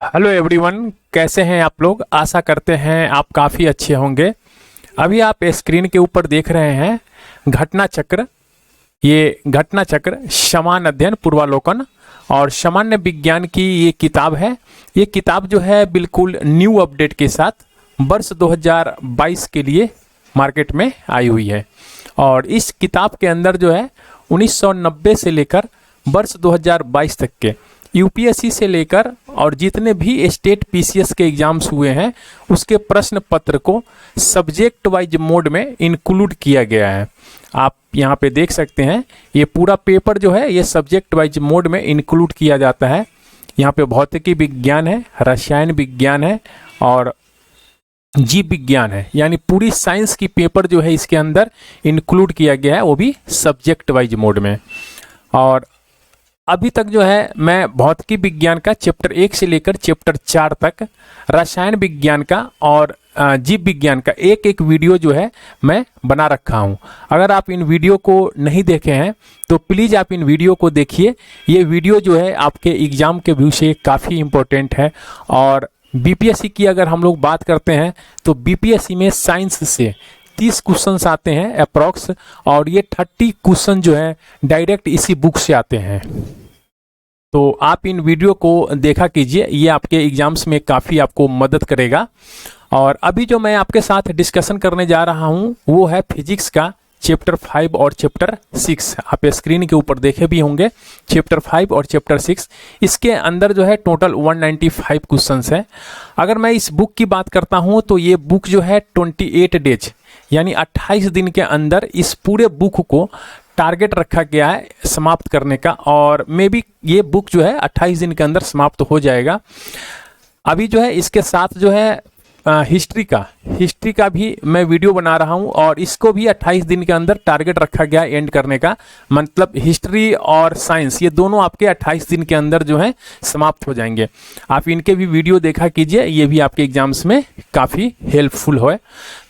Hello everyone, कैसे हैं आप लोग। आशा करते हैं आप काफ़ी अच्छे होंगे। अभी आप स्क्रीन के ऊपर देख रहे हैं घटना चक्र। ये घटना चक्र समान अध्ययन पूर्वालोकन और सामान्य विज्ञान की ये किताब है। ये किताब जो है बिल्कुल न्यू अपडेट के साथ वर्ष 2022 के लिए मार्केट में आई हुई है। और इस किताब के अंदर जो है 1990 से लेकर वर्ष 2022 तक के यूपीएससी से लेकर और जितने भी स्टेट पीसीएस के एग्जाम्स हुए हैं उसके प्रश्न पत्र को सब्जेक्ट वाइज मोड में इंक्लूड किया गया है। आप यहाँ पे देख सकते हैं ये पूरा पेपर जो है ये सब्जेक्ट वाइज मोड में इंक्लूड किया जाता है। यहाँ पे भौतिकी विज्ञान है, रसायन विज्ञान है और जीव विज्ञान है, यानी पूरी साइंस की पेपर जो है इसके अंदर इंक्लूड किया गया है, वो भी सब्जेक्ट वाइज मोड में। और अभी तक जो है मैं भौतिकी विज्ञान का चैप्टर 1 से लेकर चैप्टर 4 तक, रसायन विज्ञान का और जीव विज्ञान का एक एक वीडियो जो है मैं बना रखा हूं। अगर आप इन वीडियो को नहीं देखे हैं तो प्लीज़ आप इन वीडियो को देखिए। ये वीडियो जो है आपके एग्ज़ाम के व्यू से काफ़ी इम्पोर्टेंट है। और बीपीएससी की अगर हम लोग बात करते हैं तो बीपीएससी में साइंस से 30 क्वेश्चंस आते हैं अप्रॉक्स, और ये 30 क्वेश्चन जो है डायरेक्ट इसी बुक से आते हैं। तो आप इन वीडियो को देखा कीजिए, ये आपके एग्जाम्स में काफ़ी आपको मदद करेगा। और अभी जो मैं आपके साथ डिस्कशन करने जा रहा हूँ वो है फिजिक्स का चैप्टर 5 और चैप्टर 6। आप स्क्रीन के ऊपर देखे भी होंगे चैप्टर 5 और चैप्टर 6। इसके अंदर जो है टोटल 195 क्वेश्चंस है। अगर मैं इस बुक की बात करता हूँ तो ये बुक जो है 28 डेज यानी 28 दिन के अंदर इस पूरे बुक को टारगेट रखा गया है समाप्त करने का। और मे बी ये बुक जो है 28 दिन के अंदर समाप्त हो जाएगा। अभी जो है इसके साथ जो है हिस्ट्री का भी मैं वीडियो बना रहा हूं और इसको भी 28 दिन के अंदर टारगेट रखा गया एंड करने का। मतलब हिस्ट्री और साइंस ये दोनों आपके 28 दिन के अंदर जो है समाप्त हो जाएंगे। आप इनके भी वीडियो देखा कीजिए, ये भी आपके एग्जाम्स में काफ़ी हेल्पफुल है।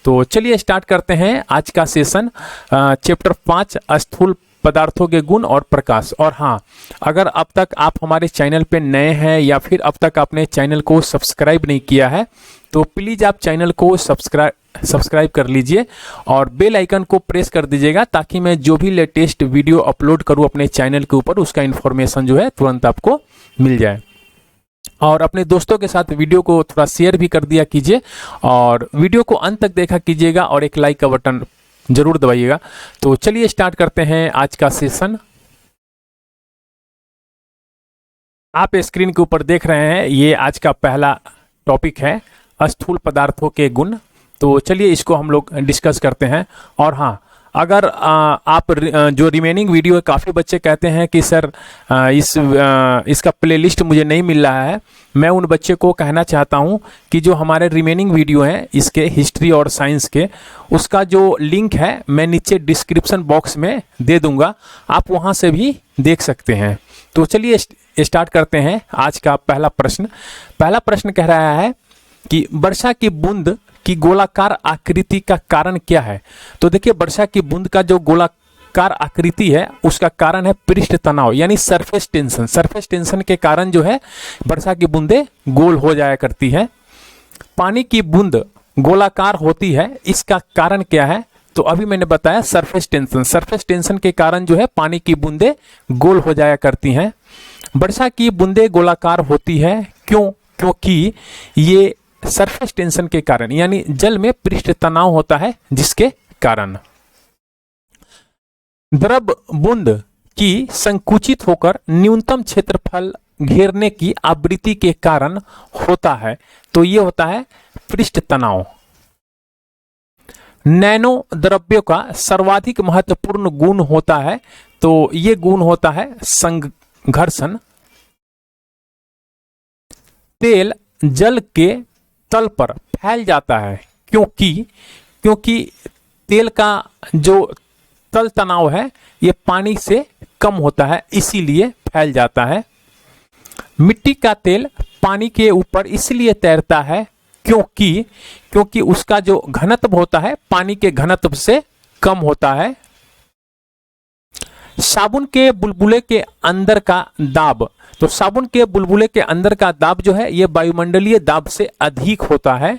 तो चलिए स्टार्ट करते हैं आज का सेशन। चैप्टर 5 स्थूल पदार्थों के गुण और प्रकाश। और हाँ, अगर अब तक आप हमारे चैनल पे नए हैं या फिर अब तक आपने चैनल को सब्सक्राइब नहीं किया है तो प्लीज़ आप चैनल को सब्सक्राइब कर लीजिए और बेल आइकन को प्रेस कर दीजिएगा, ताकि मैं जो भी लेटेस्ट वीडियो अपलोड करूं अपने चैनल के ऊपर उसका इन्फॉर्मेशन जो है तुरंत आपको मिल जाए। और अपने दोस्तों के साथ वीडियो को थोड़ा शेयर भी कर दिया कीजिए और वीडियो को अंत तक देखा कीजिएगा और एक लाइक का बटन जरूर दबाइएगा। तो चलिए स्टार्ट करते हैं आज का सेशन। आप स्क्रीन के ऊपर देख रहे हैं ये आज का पहला टॉपिक है स्थूल पदार्थों के गुण। तो चलिए इसको हम लोग डिस्कस करते हैं। और हाँ, अगर आप जो रिमेनिंग वीडियो है, काफ़ी बच्चे कहते हैं कि सर इसका प्लेलिस्ट मुझे नहीं मिल रहा है। मैं उन बच्चे को कहना चाहता हूं कि जो हमारे रिमेनिंग वीडियो हैं इसके हिस्ट्री और साइंस के, उसका जो लिंक है मैं नीचे डिस्क्रिप्शन बॉक्स में दे दूंगा, आप वहां से भी देख सकते हैं। तो चलिए स्टार्ट करते हैं आज का पहला प्रश्न। पहला प्रश्न कह रहा है कि वर्षा की बूंद की गोलाकार आकृति का कारण क्या है। तो देखिए, वर्षा की बूंद का जो गोलाकार आकृति है उसका कारण है पृष्ठ तनाव यानी सरफेस टेंशन। सरफेस टेंशन के कारण जो है वर्षा की बूंदें गोल हो जाया करती है। पानी की बूंद गोलाकार होती है, इसका कारण क्या है। तो अभी मैंने बताया सरफेस टेंशन। सरफेस टेंशन के कारण जो है पानी की बूंदें गोल हो जाया करती हैं। वर्षा की बूंदें गोलाकार होती है क्यों? क्योंकि ये सरफेस टेंशन के कारण यानी जल में पृष्ठ तनाव होता है, जिसके कारण द्रव बूंद की संकुचित होकर न्यूनतम क्षेत्रफल घेरने की आवृत्ति के कारण होता है। तो ये होता है पृष्ठ तनाव। नैनो द्रव्यों का सर्वाधिक महत्वपूर्ण गुण होता है, तो ये गुण होता है संघर्षण। तेल जल के तल पर फैल जाता है क्योंकि तेल का जो तल तनाव है ये पानी से कम होता है, इसीलिए फैल जाता है। मिट्टी का तेल पानी के ऊपर इसलिए तैरता है क्योंकि उसका जो घनत्व होता है पानी के घनत्व से कम होता है। साबुन के बुलबुले के अंदर का दाब तो साबुन के बुलबुले के अंदर का दाब जो है ये वायुमंडलीय दाब से अधिक होता है।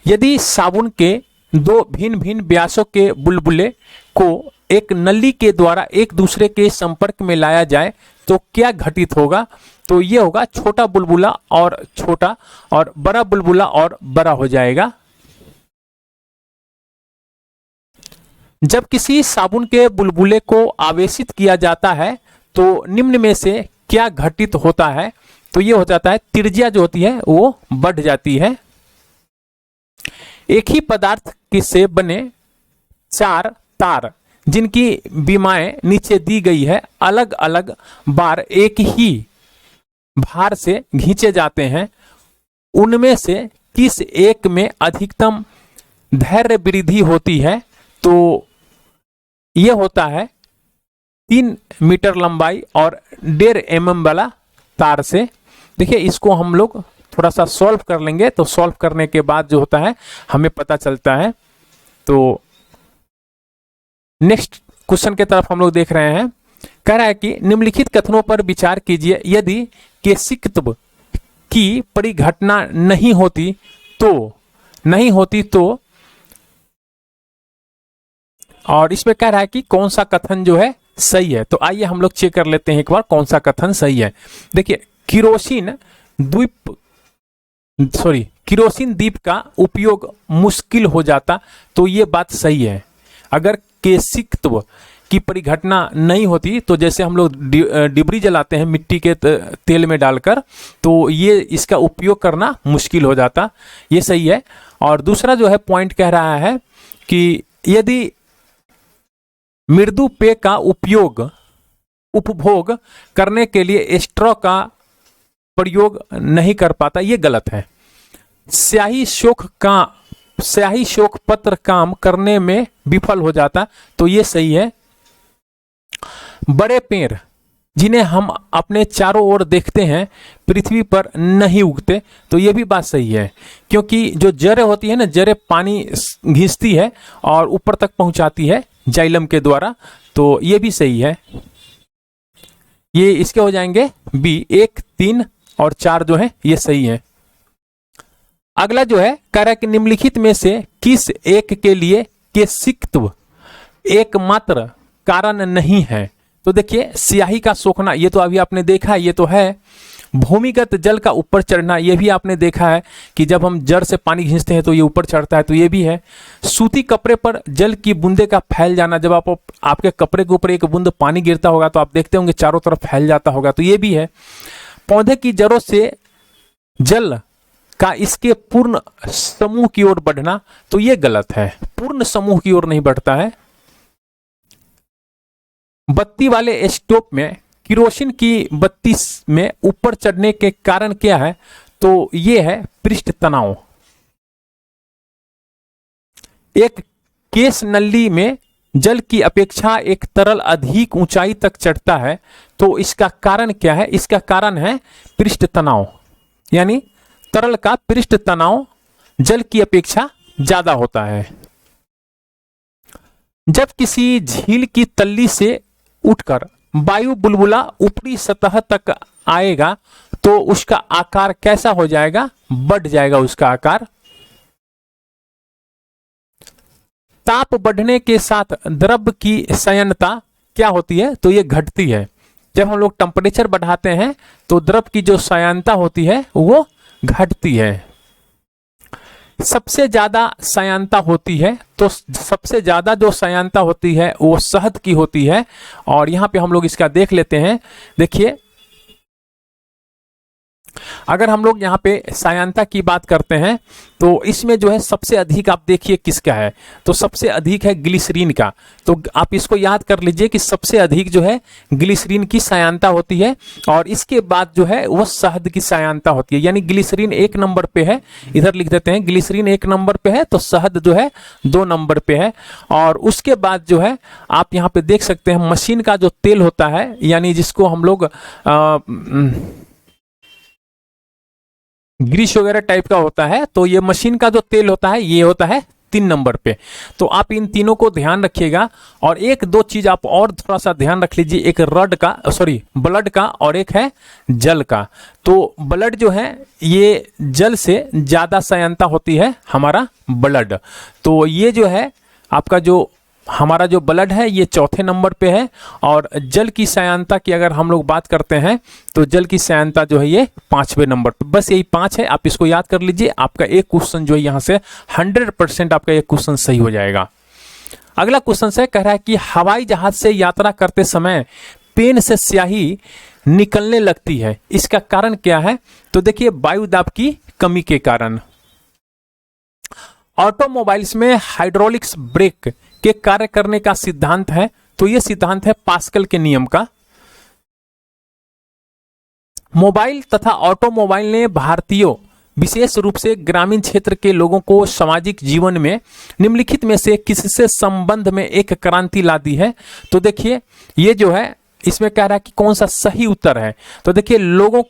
यदि साबुन के दो भिन्न भिन्न व्यासों के बुलबुले को एक नली के द्वारा एक दूसरे के संपर्क में लाया जाए तो क्या घटित होगा? तो ये होगा छोटा बुलबुला और छोटा और बड़ा बुलबुला और बड़ा हो जाएगा। जब किसी साबुन के बुलबुले को आवेशित किया जाता है तो निम्न में से क्या घटित होता है? तो ये हो जाता है त्रिज्या जो होती है वो बढ़ जाती है। एक ही पदार्थ से बने चार तार जिनकी विमाएं नीचे दी गई है अलग अलग बार एक ही भार से खींचे जाते हैं, उनमें से किस एक में अधिकतम धैर्य वृद्धि होती है? तो यह होता है 3 मीटर लंबाई और 1.5 mm वाला तार से। देखिए इसको हम लोग थोड़ा सा सॉल्व कर लेंगे, तो सॉल्व करने के बाद जो होता है हमें पता चलता है। तो नेक्स्ट क्वेश्चन की तरफ हम लोग देख रहे हैं। कह रहा है कि निम्नलिखित कथनों पर विचार कीजिए, यदि केशिकत्व की परिघटना नहीं होती तो और इसमें कह रहा है कि कौन सा कथन जो है सही है। तो आइए हम लोग चेक कर लेते हैं एक बार कौन सा कथन सही है। देखिए किरोसिन दीप का उपयोग मुश्किल हो जाता, तो ये बात सही है। अगर केशिकत्व की परिघटना नहीं होती तो जैसे हम लोग डिबरी जलाते हैं मिट्टी के तेल में डालकर, तो ये इसका उपयोग करना मुश्किल हो जाता, ये सही है। और दूसरा जो है पॉइंट कह रहा है कि यदि मृदु पेय का उपभोग करने के लिए स्ट्रॉ का प्रयोग नहीं कर पाता, ये गलत है। स्याही शोक पत्र काम करने में विफल हो जाता, तो ये सही है। बड़े पेड़ जिन्हें हम अपने चारों ओर देखते हैं पृथ्वी पर नहीं उगते, तो ये भी बात सही है, क्योंकि जो जड़ें होती है ना, जड़ें पानी घिसती है और ऊपर तक पहुंचाती है जाइलम के द्वारा, तो ये भी सही है। ये इसके हो जाएंगे बी। 1, 3 और 4 जो है ये सही है। अगला जो है कह रहा है कि निम्नलिखित में से किस एक के लिए केशिकत्व एकमात्र कारण नहीं है? तो देखिए स्याही का सोखना, ये तो अभी आपने देखा है, ये तो है। भूमिगत जल का ऊपर चढ़ना, ये भी आपने देखा है कि जब हम जड़ से पानी खींचते हैं तो ये ऊपर चढ़ता है, तो ये भी है। सूती कपड़े पर जल की बूंदे का फैल जाना, जब आपके कपड़े के ऊपर एक बूंद पानी गिरता होगा तो आप देखते होंगे चारों तरफ फैल जाता होगा, तो ये भी है। पौधे की जड़ों से जल का इसके पूर्ण समूह की ओर बढ़ना, तो ये गलत है, पूर्ण समूह की ओर नहीं बढ़ता है। बत्ती वाले स्टोव में किरोसिन की बत्ती में ऊपर चढ़ने के कारण क्या है? तो ये है पृष्ठ तनाव। एक केस नली में जल की अपेक्षा एक तरल अधिक ऊंचाई तक चढ़ता है, तो इसका कारण क्या है? इसका कारण है पृष्ठ तनाव, यानी तरल का पृष्ठ तनाव जल की अपेक्षा ज्यादा होता है। जब किसी झील की तल्ली से उठकर वायु बुलबुला ऊपरी सतह तक आएगा तो उसका आकार कैसा हो जाएगा? बढ़ जाएगा उसका आकार। ताप बढ़ने के साथ द्रव की संयनता क्या होती है? तो ये घटती है। जब हम लोग टेम्परेचर बढ़ाते हैं तो द्रव की जो संयनता होती है वो घटती है। सबसे ज्यादा संयनता होती है, तो सबसे ज्यादा जो संयनता होती है वो शहद की होती है। और यहां पे हम लोग इसका देख लेते हैं। देखिए अगर हम लोग यहाँ पे संयनता की बात करते हैं तो इसमें जो है सबसे अधिक आप देखिए किसका है? तो सबसे अधिक है ग्लिसरीन का। तो आप इसको याद कर लीजिए कि सबसे अधिक जो है ग्लिसरीन की संयनता होती है, और इसके बाद जो है वह शहद की संयनता होती है। यानी ग्लिसरीन 1 नंबर पे है, इधर लिख देते हैं ग्लिसरीन 1 नंबर पे है, तो शहद जो है 2 नंबर पे है। और उसके बाद जो है आप यहाँ पे देख सकते हैं मशीन का जो तेल होता है, यानी जिसको हम लोग ग्रीस वगैरह टाइप का होता है, तो ये मशीन का जो तेल होता है ये होता है 3 नंबर पे। तो आप इन तीनों को ध्यान रखिएगा। और एक दो चीज आप और थोड़ा सा ध्यान रख लीजिए, एक ब्लड का और एक है जल का। तो ब्लड जो है ये जल से ज्यादा सहायता होती है हमारा ब्लड। तो ये जो है आपका जो हमारा जो ब्लड है ये चौथे नंबर पे है। और जल की सहायता की अगर हम लोग बात करते हैं तो जल की सहायता जो है ये 5वें नंबर पे। बस यही 5 है, आप इसको याद कर लीजिए। आपका एक क्वेश्चन जो है यहाँ से 100% आपका एक क्वेश्चन सही हो जाएगा। अगला क्वेश्चन से कह रहा है कि हवाई जहाज से यात्रा करते समय पेन से स्याही निकलने लगती है, इसका कारण क्या है? तो देखिए वायु दाब की कमी के कारण। ऑटोमोबाइल्स में हाइड्रोलिक्स ब्रेक के कार्य करने का सिद्धांत है, तो यह सिद्धांत है पास्कल के नियम का। मोबाइल तथा ऑटोमोबाइल ने भारतीयों विशेष रूप से ग्रामीण क्षेत्र के लोगों को सामाजिक जीवन में निम्नलिखित में से किससे संबंध में एक क्रांति ला दी है? तो देखिए ये जो है इसमें कह रहा है कि कौन सा सही उत्तर है। तो देखिए लोगों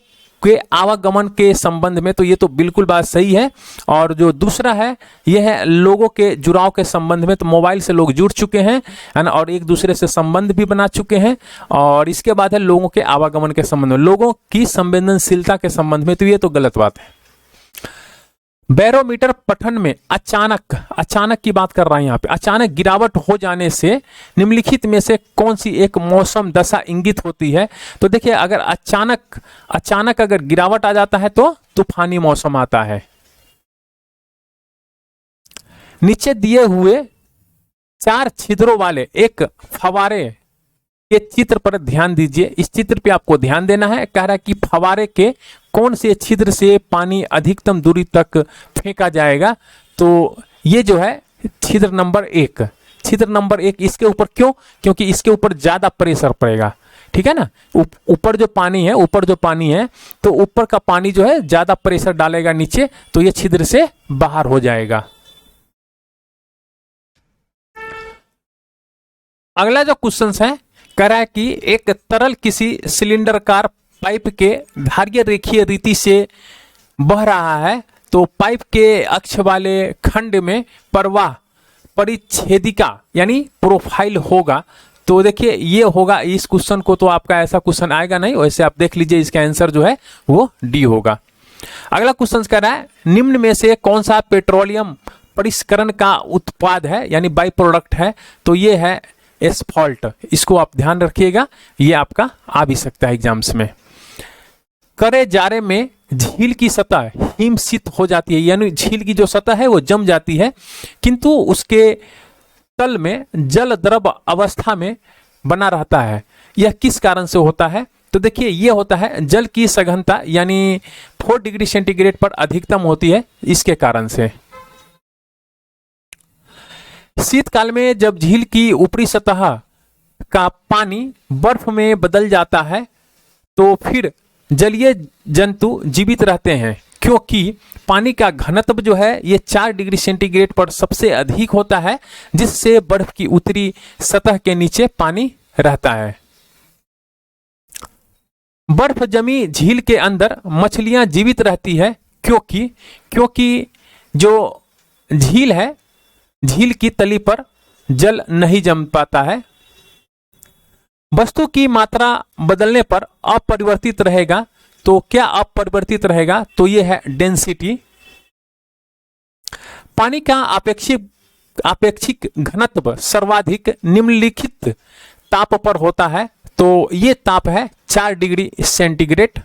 के आवागमन के संबंध में, तो ये तो बिल्कुल बात सही है। और जो दूसरा है यह है लोगों के जुड़ाव के संबंध में, तो मोबाइल से लोग जुड़ चुके हैं है ना, और एक दूसरे से संबंध भी बना चुके हैं। और इसके बाद है लोगों के आवागमन के संबंध में, लोगों की संवेदनशीलता के संबंध में, तो ये तो गलत बात है। बैरोमीटर पठन में अचानक की बात कर रहा है यहाँ पे, अचानक गिरावट हो जाने से निम्नलिखित में से कौन सी एक मौसम दशा इंगित होती है? तो देखिए अगर अचानक अगर गिरावट आ जाता है तो तूफानी मौसम आता है। नीचे दिए हुए 4 छिद्रों वाले एक फवारे के चित्र पर ध्यान दीजिए। इस चित्र पे आपको ध्यान देना है। कह रहा है कि फवारे के कौन से छिद्र से पानी अधिकतम दूरी तक फेंका जाएगा? तो ये जो है छिद्र नंबर 1, इसके ऊपर क्यों? क्योंकि इसके ऊपर ज्यादा प्रेशर पड़ेगा, ठीक है ना। ऊपर जो पानी है तो ऊपर का पानी जो है ज्यादा प्रेशर डालेगा नीचे, तो ये छिद्र से बाहर हो जाएगा। अगला जो क्वेश्चन है कह रहा है कि एक तरल किसी सिलेंडरकार पाइप के धारीय रेखीय रीति से बह रहा है, तो पाइप के अक्ष वाले खंड में प्रवाह परिच्छेदिका यानी प्रोफाइल होगा। तो देखिए ये होगा, इस क्वेश्चन को तो आपका ऐसा क्वेश्चन आएगा नहीं, वैसे आप देख लीजिए इसका आंसर जो है वो डी होगा। अगला क्वेश्चन कह रहा है निम्न में से कौन सा पेट्रोलियम परिष्करण का उत्पाद है यानी बाई प्रोडक्ट है? तो ये है एस्फॉल्ट। इसको आप ध्यान रखिएगा, ये आपका आ भी सकता है एग्जाम्स में। करे जारे में झील की सतह हिमशीत हो जाती है, यानी झील की जो सतह है वो जम जाती है, किंतु उसके तल में जल द्रव अवस्था में बना रहता है। यह किस कारण से होता है? तो देखिए ये होता है जल की सघनता यानी 4 डिग्री सेंटीग्रेड पर अधिकतम होती है, इसके कारण से। शीतकाल में जब झील की ऊपरी सतह का पानी बर्फ में बदल जाता है तो फिर जलीय जंतु जीवित रहते हैं, क्योंकि पानी का घनत्व जो है ये 4 डिग्री सेंटीग्रेड पर सबसे अधिक होता है, जिससे बर्फ की उत्तरी सतह के नीचे पानी रहता है। बर्फ जमी झील के अंदर मछलियां जीवित रहती है, क्योंकि जो झील है, झील की तली पर जल नहीं जम पाता है। वस्तु की मात्रा बदलने पर अपरिवर्तित रहेगा, तो क्या अपरिवर्तित रहेगा? तो यह है डेंसिटी। पानी का आपेक्षिक घनत्व सर्वाधिक निम्नलिखित ताप पर होता है, तो यह ताप है 4 डिग्री सेंटीग्रेड।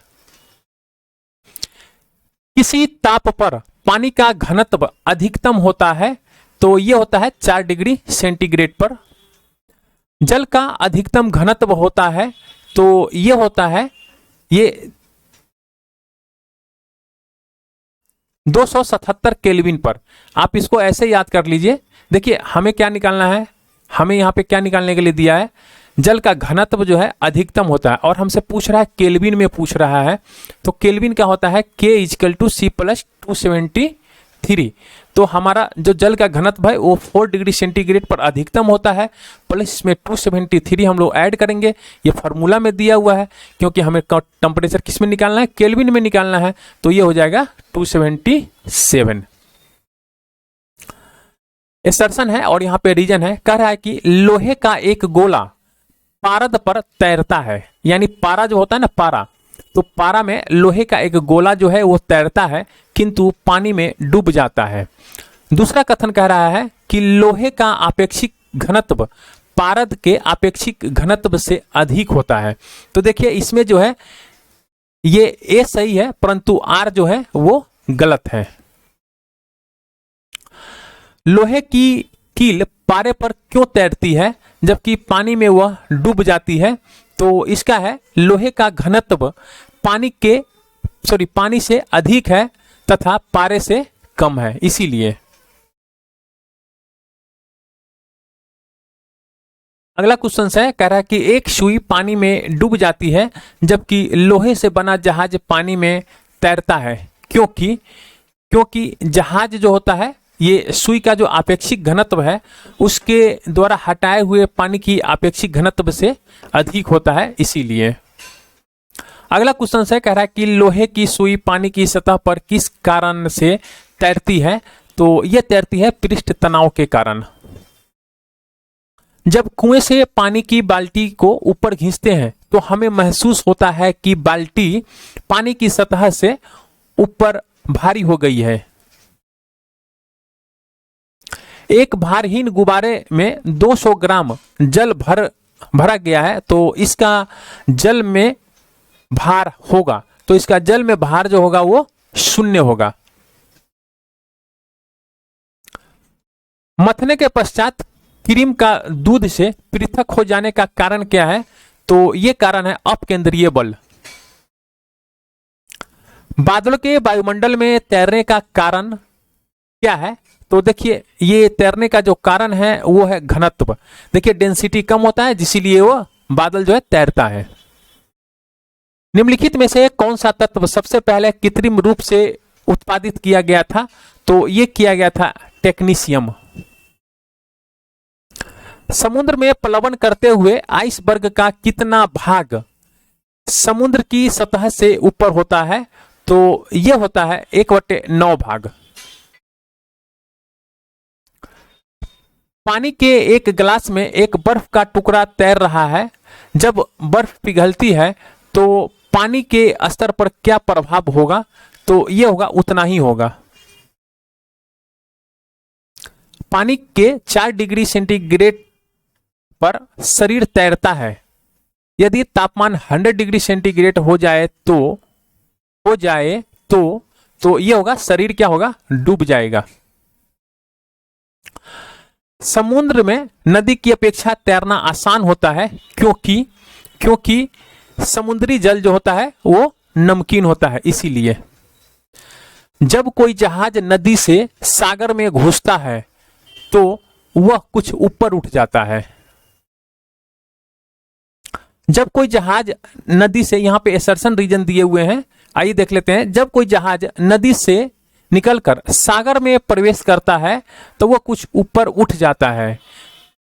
किसी ताप पर पानी का घनत्व अधिकतम होता है, तो यह होता है 4 डिग्री सेंटीग्रेड पर। जल का अधिकतम घनत्व होता है, तो यह होता है ये 277 केल्विन पर। आप इसको ऐसे याद कर लीजिए। देखिए हमें क्या निकालना है, हमें यहां पे क्या निकालने के लिए दिया है, जल का घनत्व जो है अधिकतम होता है, और हमसे पूछ रहा है केल्विन में पूछ रहा है। तो केल्विन क्या होता है, K = C + 273। तो हमारा जो जल का घनत्व है वो 4 डिग्री सेंटीग्रेड पर अधिकतम होता है, प्लस इसमें 273 हम लोग ऐड करेंगे। ये फार्मूला में दिया हुआ है, क्योंकि हमें टेम्परेचर किस में निकालना है, केल्विन में निकालना है, तो ये हो जाएगा 277। एसर्शन है और यहाँ पे रीजन है। कह रहा है कि लोहे का एक गोला पारद पर तैरता है, यानी पारा जो होता है ना, पारा, तो पारा में लोहे का एक गोला जो है वो तैरता है किंतु पानी में डूब जाता है। दूसरा कथन कह रहा है कि लोहे का आपेक्षिक घनत्व पारद के आपेक्षिक घनत्व से अधिक होता है। तो देखिए इसमें जो है ये ए सही है परंतु आर जो है वो गलत है। लोहे की कील पारे पर क्यों तैरती है जबकि पानी में वह डूब जाती है? तो इसका है लोहे का घनत्व पानी से अधिक है तथा पारे से कम है, इसीलिए। अगला क्वेश्चन है, कह रहा है कि एक सुई पानी में डूब जाती है जबकि लोहे से बना जहाज पानी में तैरता है। क्योंकि जहाज जो होता है ये सुई का जो आपेक्षिक घनत्व है उसके द्वारा हटाए हुए पानी की आपेक्षिक घनत्व से अधिक होता है, इसीलिए। अगला क्वेश्चन है, कह रहा है कि लोहे की सुई पानी की सतह पर किस कारण से तैरती है? तो यह तैरती है पृष्ठ तनाव के कारण। जब कुएं से पानी की बाल्टी को ऊपर खींचते हैं तो हमें महसूस होता है कि बाल्टी पानी की सतह से ऊपर भारी हो गई है। एक भारहीन गुब्बारे में 200 ग्राम जल भरा गया है तो इसका जल में भार होगा, तो इसका जल में भार जो होगा वो 0 होगा। मथने के पश्चात क्रीम का दूध से पृथक हो जाने का कारण क्या है? तो ये कारण है अपकेंद्रीय बल। बादल के वायुमंडल में तैरने का कारण क्या है? तो देखिए ये तैरने का जो कारण है वो है घनत्व। देखिए डेंसिटी कम होता है जिसलिए वो बादल जो है तैरता है। निम्नलिखित में से कौन सा तत्व सबसे पहले कृत्रिम रूप से उत्पादित किया गया था? तो ये किया गया था टेक्नीशियम। समुद्र में प्लवन करते हुए आइसबर्ग का कितना भाग समुद्र की सतह से ऊपर होता है? तो यह होता है 1/9 भाग। पानी के एक गिलास में एक बर्फ का टुकड़ा तैर रहा है। जब बर्फ पिघलती है तो पानी के स्तर पर क्या प्रभाव होगा? तो यह होगा उतना ही होगा। पानी के 4 डिग्री सेंटीग्रेड पर शरीर तैरता है। यदि तापमान 100 डिग्री सेंटीग्रेड हो जाए तो यह होगा शरीर क्या होगा? डूब जाएगा। समुद्र में नदी की अपेक्षा तैरना आसान होता है क्योंकि समुद्री जल जो होता है वो नमकीन होता है, इसीलिए। जब कोई जहाज नदी से सागर में घुसता है तो वह कुछ ऊपर उठ जाता है। जब कोई जहाज नदी से, यहां पे एसर्शन रीजन दिए हुए हैं, आइए देख लेते हैं। जब कोई जहाज नदी से निकलकर सागर में प्रवेश करता है तो वह कुछ ऊपर उठ जाता है।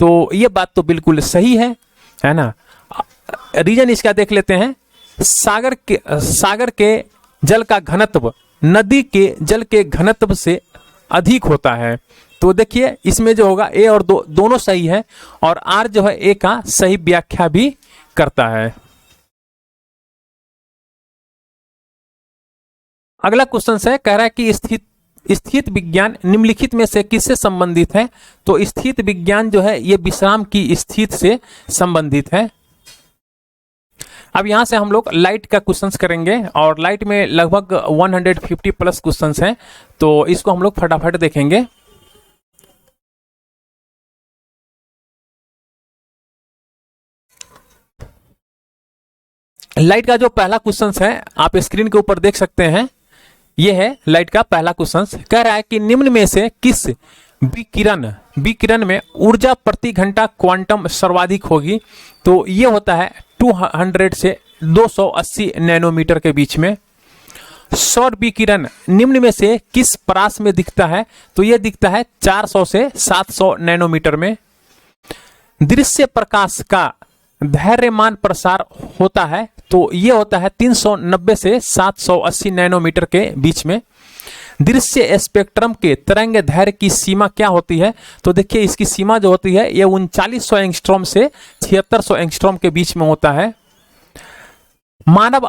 तो यह बात तो बिल्कुल सही है ना। रीजन इसका देख लेते हैं। सागर के जल का घनत्व नदी के जल के घनत्व से अधिक होता है। तो देखिए इसमें जो होगा ए और दोनों सही है और आर जो है ए का सही व्याख्या भी करता है। अगला क्वेश्चन है, कह रहा है कि स्थित विज्ञान निम्नलिखित में से किससे संबंधित है? तो स्थित विज्ञान जो है ये विश्राम की स्थिति से संबंधित है। अब यहां से हम लोग लाइट का क्वेश्चंस करेंगे और लाइट में लगभग 150 प्लस क्वेश्चंस हैं, तो इसको हम लोग फटाफट देखेंगे। लाइट का जो पहला क्वेश्चन है आप स्क्रीन के ऊपर देख सकते हैं। यह है लाइट का पहला क्वेश्चन। कह रहा है कि निम्न में से किस विकिरण में ऊर्जा प्रति घंटा क्वांटम सर्वाधिक होगी? तो यह होता है 200 से 280 नैनोमीटर के बीच में। सौर विकिरण निम्न में से किस परास में दिखता है? तो यह दिखता है 400 से 700 नैनोमीटर में। दृश्य प्रकाश का धैर्यमान प्रसार होता है तो यह होता है 390 से 780 नैनोमीटर के बीच में। दृश्य स्पेक्ट्रम के तरंग दैर्घ्य की सीमा क्या होती है? तो देखिए इसकी सीमा जो होती है ये 3900 एंगस्ट्रॉम से 7600 एंगस्ट्रॉम के बीच में होता है। मानव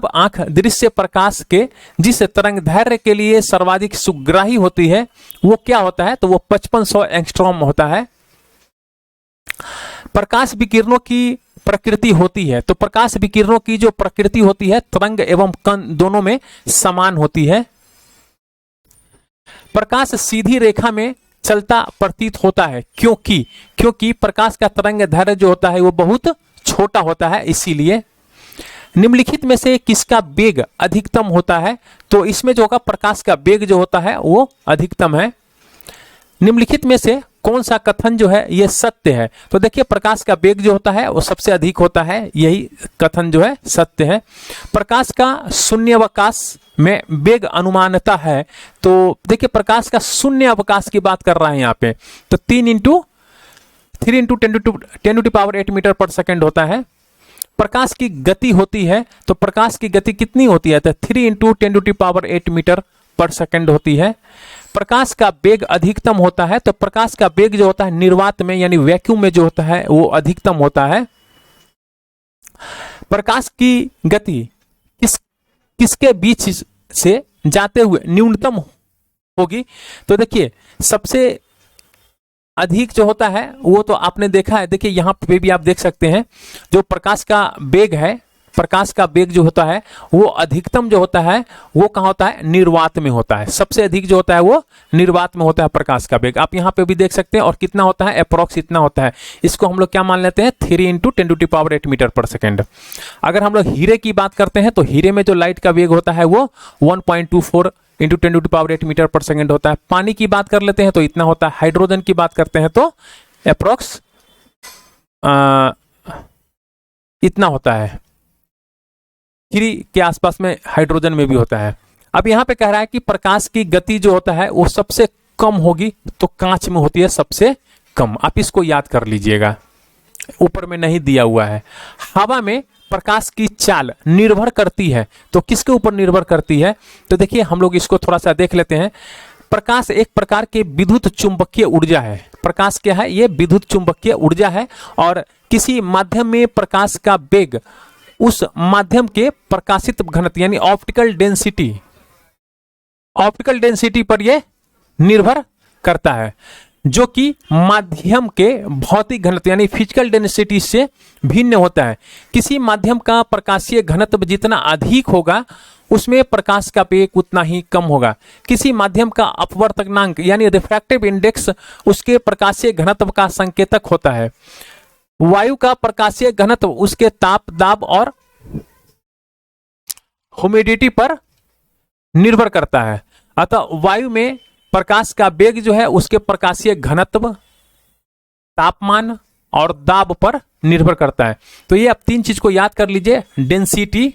आंख दृश्य प्रकाश के जिस तरंग दैर्घ्य के लिए सर्वाधिक सुग्राही होती है वो क्या होता है? तो वो 5500 एंगस्ट्रॉम होता है। प्रकाश विकिरणों की प्रकृति होती है, तो प्रकाश विकिरणों की जो प्रकृति होती है तरंग एवं कण दोनों में समान होती है। प्रकाश सीधी रेखा में चलता प्रतीत होता है, क्योंकि प्रकाश का तरंग दैर्घ्य जो होता है वो बहुत छोटा होता है, इसीलिए। निम्नलिखित में से किसका वेग अधिकतम होता है? तो इसमें जो होगा प्रकाश का वेग जो होता है वो अधिकतम है। निम्नलिखित में से कौन सा कथन जो है ये सत्य है? तो देखिए प्रकाश का वेग जो होता है वो सबसे अधिक होता है, यही कथन जो है सत्य है। प्रकाश का शून्यावकाश में वेग अनुमानता है, तो देखिए प्रकाश का शून्य अवकाश की बात कर रहा है यहाँ पे, तो 3 इंटू 10⁸ मीटर पर सेकेंड होता है। प्रकाश की गति होती है, तो प्रकाश की गति कितनी होती है? तो 3 इंटू 10⁸ मीटर पर सेकेंड होती है। प्रकाश का वेग अधिकतम होता है, तो प्रकाश का वेग जो होता है निर्वात में यानी वैक्यूम में जो होता है वो अधिकतम होता है। प्रकाश की गति किसके बीच से जाते हुए न्यूनतम होगी? तो देखिए सबसे अधिक जो होता है वो तो आपने देखा है, देखिए यहां पे भी आप देख सकते हैं जो प्रकाश का वेग है, प्रकाश का वेग जो होता है वो अधिकतम जो होता है वो कहाँ होता है? निर्वात में होता है। सबसे अधिक जो होता है वो निर्वात में होता है प्रकाश का वेग, आप यहाँ पे भी देख सकते हैं। और कितना होता है? अप्रोक्स इतना होता है। इसको हम लोग क्या मान लेते हैं? 3 इंटू 10⁸ मीटर पर सेकेंड। अगर हम लोग हीरे की बात करते हैं तो हीरे में जो लाइट का वेग होता है वो 1.24 इंटू 10⁸ मीटर पर सेकेंड होता है। पानी की बात कर लेते हैं तो इतना होता है। हाइड्रोजन की बात करते हैं तो अप्रोक्स इतना होता है। 3 के आसपास में हाइड्रोजन में भी होता है। अब यहां पे कह रहा है कि प्रकाश की गति जो होता है वो सबसे कम होगी, तो कांच में होती है सबसे कम। आप इसको याद कर लीजिएगा, ऊपर में नहीं दिया हुआ है। हवा में प्रकाश की चाल निर्भर करती है, तो किसके ऊपर निर्भर करती है? तो देखिए हम लोग इसको थोड़ा सा देख लेते हैं। प्रकाश एक प्रकार के विद्युत चुंबकीय ऊर्जा है। प्रकाश क्या है? ये विद्युत चुंबकीय ऊर्जा है। और किसी माध्यम में प्रकाश का वेग उस माध्यम के प्रकाशित घनत्व यानी ऑप्टिकल डेंसिटी पर यह निर्भर करता है, जो कि माध्यम के भौतिक घनत्व यानी फिजिकल डेंसिटी से भिन्न होता है। किसी माध्यम का प्रकाशीय घनत्व जितना अधिक होगा उसमें प्रकाश का वेग उतना ही कम होगा। किसी माध्यम का अपवर्तनांक यानी रिफ्रैक्टिव इंडेक्स उसके प्रकाशीय घनत्व का संकेतक होता है। वायु का प्रकाशीय घनत्व उसके ताप, दाब और ह्यूमिडिटी पर निर्भर करता है। अतः वायु में प्रकाश का वेग जो है उसके प्रकाशीय घनत्व, तापमान और दाब पर निर्भर करता है। तो ये आप 3 चीज को याद कर लीजिए, डेंसिटी,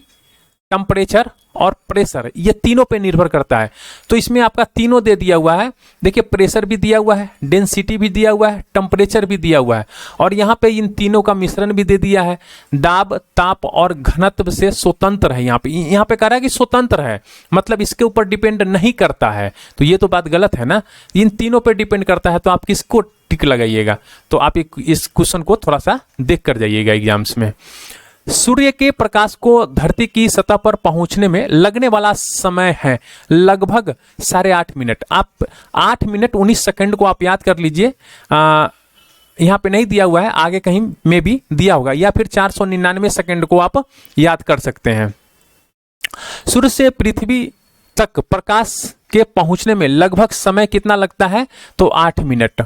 टेम्परेचर और प्रेशर, ये तीनों पे निर्भर करता है। तो इसमें आपका तीनों दे दिया हुआ है। देखिए प्रेशर भी दिया हुआ है, डेंसिटी भी दिया हुआ है, टेम्परेचर भी दिया हुआ है, और यहाँ पे इन तीनों का मिश्रण भी दे दिया है। दाब, ताप और घनत्व से स्वतंत्र है। यहाँ पे कह रहा है कि स्वतंत्र है, मतलब इसके ऊपर डिपेंड नहीं करता है। तो ये तो बात गलत है ना, इन तीनों पे डिपेंड करता है। तो आप किसको टिक लगाइएगा? तो आप इस क्वेश्चन को थोड़ा सा देख कर जाइएगा एग्जाम्स में। सूर्य के प्रकाश को धरती की सतह पर पहुंचने में लगने वाला समय है लगभग 8.5 मिनट। आप 8 मिनट 19 सेकंड को आप याद कर लीजिए। यहाँ पे नहीं दिया हुआ है, आगे कहीं में भी दिया होगा, या फिर 499 सेकंड को आप याद कर सकते हैं। सूर्य से पृथ्वी तक प्रकाश के पहुंचने में लगभग समय कितना लगता है? तो 8 मिनट।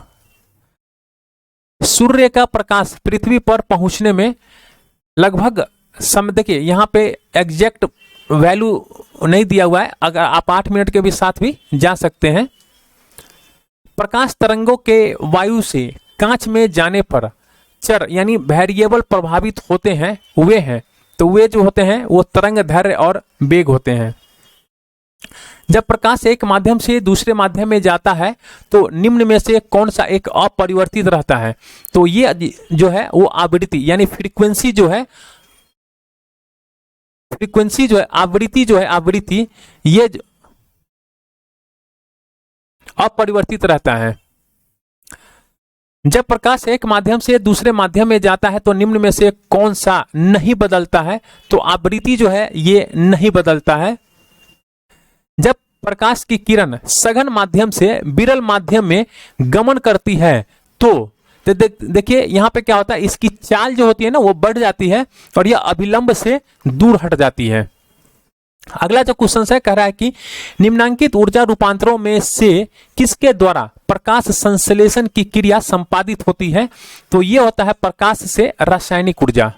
सूर्य का प्रकाश पृथ्वी पर पहुंचने में लगभग समय, देखिए यहाँ पे एग्जैक्ट वैल्यू नहीं दिया हुआ है, अगर आप 8 मिनट के भी साथ भी जा सकते हैं। प्रकाश तरंगों के वायु से कांच में जाने पर चर यानी वेरिएबल प्रभावित होते हैं, वे हैं। तो वे जो होते हैं वो तरंग दैर्घ्य और वेग होते हैं। जब प्रकाश एक माध्यम से दूसरे माध्यम में जाता है तो निम्न में से कौन सा एक अपरिवर्तित रहता है? तो ये जो है वो आवृत्ति यानी फ्रीक्वेंसी जो है, आवृत्ति ये अपरिवर्तित रहता है। जब प्रकाश एक माध्यम से दूसरे माध्यम में जाता है तो निम्न में से कौन सा नहीं बदलता है? तो आवृत्ति जो है ये नहीं बदलता है। जब प्रकाश की किरण सघन माध्यम से विरल माध्यम में गमन करती है तो देखिए यहां पे क्या होता है, इसकी चाल जो होती है ना वो बढ़ जाती है और यह अभिलंब से दूर हट जाती है। अगला जो क्वेश्चन है कह रहा है कि निम्नांकित ऊर्जा रूपांतरों में से किसके द्वारा प्रकाश संश्लेषण की क्रिया संपादित होती है? तो यह होता है प्रकाश से रासायनिक ऊर्जा।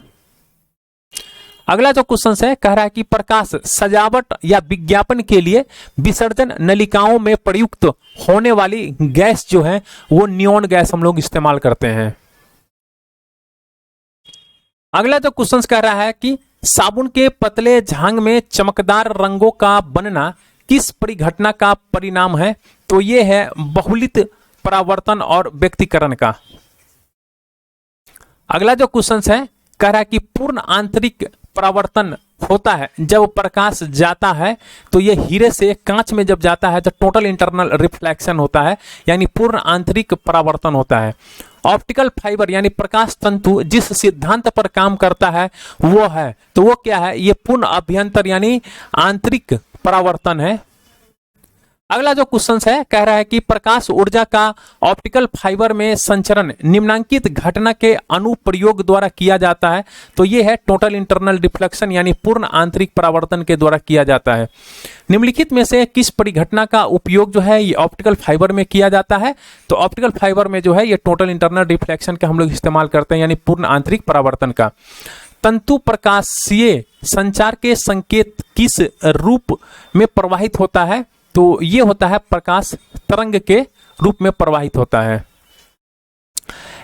अगला जो क्वेश्चन है कह रहा है कि प्रकाश सजावट या विज्ञापन के लिए विसर्जन नलिकाओं में प्रयुक्त होने वाली गैस जो है वो नियॉन गैस हम लोग इस्तेमाल करते हैं। अगला जो क्वेश्चन कह रहा है कि साबुन के पतले झांग में चमकदार रंगों का बनना किस परिघटना का परिणाम है? तो ये है बहुलित परावर्तन और व्यक्तीकरण का। अगला जो क्वेश्चन है कह रहा है कि पूर्ण आंतरिक परावर्तन होता है जब प्रकाश जाता है, तो यह हीरे से कांच में जब जाता है तो टोटल इंटरनल रिफ्लेक्शन होता है, यानी पूर्ण आंतरिक परावर्तन होता है। ऑप्टिकल फाइबर यानी प्रकाश तंतु जिस सिद्धांत पर काम करता है वो है, तो वो क्या है? ये पूर्ण अभ्यंतर यानी आंतरिक परावर्तन है। अगला जो क्वेश्चन है कह रहा है कि प्रकाश ऊर्जा का ऑप्टिकल फाइबर में संचरण निम्नांकित घटना के अनुप्रयोग द्वारा किया जाता है, तो ये है टोटल इंटरनल रिफ्लेक्शन यानी पूर्ण आंतरिक परावर्तन के द्वारा किया जाता है। निम्नलिखित में से किस परिघटना का उपयोग जो है ये ऑप्टिकल फाइबर में किया जाता है? तो ऑप्टिकल फाइबर में जो है ये टोटल इंटरनल रिफ्लेक्शन का हम लोग इस्तेमाल करते हैं यानी पूर्ण आंतरिक परावर्तन का। तंतु प्रकाशीय संचार के संकेत किस रूप में प्रवाहित होता है? तो ये होता है प्रकाश तरंग के रूप में प्रवाहित होता है।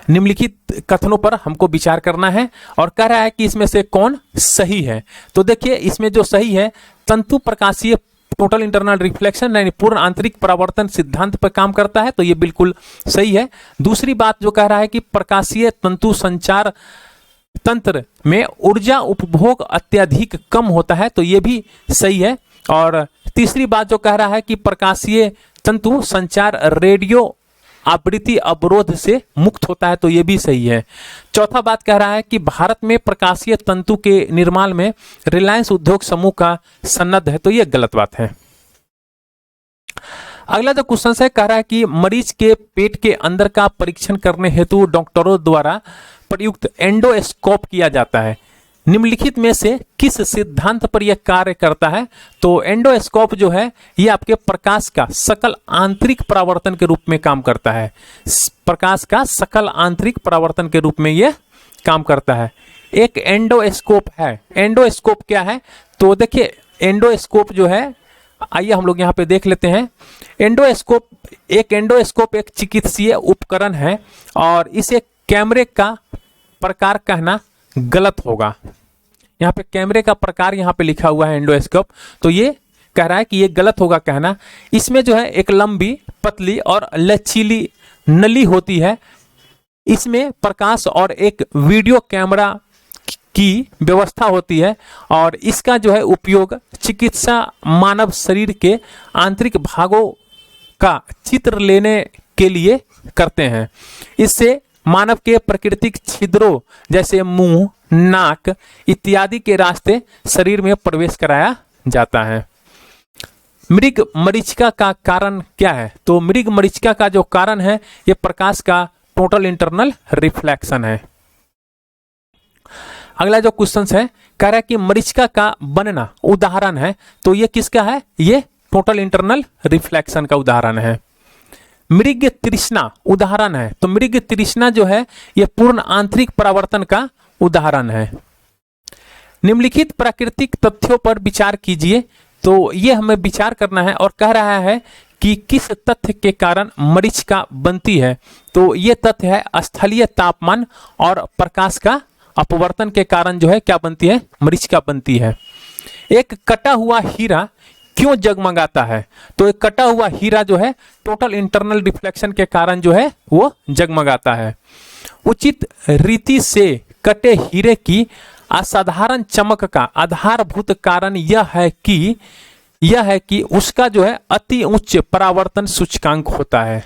निम्नलिखित कथनों पर हमको विचार करना है और कह रहा है कि इसमें से कौन सही है। तो देखिए इसमें जो सही है, तंतु प्रकाशीय टोटल इंटरनल रिफ्लेक्शन यानी पूर्ण आंतरिक परावर्तन सिद्धांत पर काम करता है, तो ये बिल्कुल सही है। दूसरी बात जो कह रहा है कि प्रकाशीय तंतु संचार तंत्र में ऊर्जा उपभोग अत्यधिक कम होता है, तो ये भी सही है। और तीसरी बात जो कह रहा है कि प्रकाशीय तंतु संचार रेडियो आवृत्ति अवरोध से मुक्त होता है, तो यह भी सही है। चौथा बात कह रहा है कि भारत में प्रकाशीय तंतु के निर्माण में रिलायंस उद्योग समूह का सन्नद्ध है, तो यह गलत बात है। अगला जो क्वेश्चन है कह रहा है कि मरीज के पेट के अंदर का परीक्षण करने हेतु डॉक्टरों द्वारा प्रयुक्त एंडोस्कोप किया जाता है, निम्नलिखित में से किस सिद्धांत पर यह कार्य करता है? तो एंडोस्कोप जो है यह आपके प्रकाश का सकल आंतरिक परावर्तन के रूप में काम करता है। प्रकाश का सकल आंतरिक परावर्तन के रूप में यह काम करता है। एक एंडोस्कोप है। एंडोस्कोप क्या है? तो देखिए एंडोस्कोप जो है, आइए हम लोग यहाँ पे देख लेते हैं। एंडोस्कोप एक चिकित्सीय उपकरण है और इसे कैमरे का प्रकार कहना गलत होगा। यहाँ पे कैमरे का प्रकार यहाँ पे लिखा हुआ है एंडोस्कोप, तो ये कह रहा है कि ये गलत होगा कहना। इसमें जो है एक लंबी पतली और लचीली नली होती है, इसमें प्रकाश और एक वीडियो कैमरा की व्यवस्था होती है और इसका जो है उपयोग चिकित्सा मानव शरीर के आंतरिक भागों का चित्र लेने के लिए करते हैं। इससे मानव के प्राकृतिक छिद्रों जैसे मुंह, नाक इत्यादि के रास्ते शरीर में प्रवेश कराया जाता है। मृग मरीचिका का कारण क्या है? तो मृग मरीचिका का जो कारण है यह प्रकाश का टोटल इंटरनल रिफ्लेक्शन है। अगला जो क्वेश्चन है कह रहा है कि मरीचिका का बनना उदाहरण है, तो यह किसका है? यह टोटल इंटरनल रिफ्लेक्शन का उदाहरण है। मृग तृष्णा उदाहरण है, तो मृग तृष्णा जो है यह पूर्ण आंतरिक परावर्तन का उदाहरण है। निम्नलिखित प्राकृतिक तथ्यों पर विचार कीजिए, तो यह हमें विचार करना है और कह रहा है कि किस तथ्य के कारण मरीचिका बनती है? तो यह तथ्य है स्थलीय तापमान और प्रकाश का अपवर्तन के कारण जो है क्या बनती है? मरीचिका बनती है। एक कटा हुआ हीरा क्यों जगमगाता है? तो एक कटा हुआ हीरा जो है टोटल इंटरनल रिफ्लेक्शन के कारण जो है वो जगमगाता है। उचित रीति से कटे हीरे की असाधारण चमक का आधारभूत कारण यह है कि यह है कि उसका जो है अति उच्च परावर्तन सूचकांक होता है,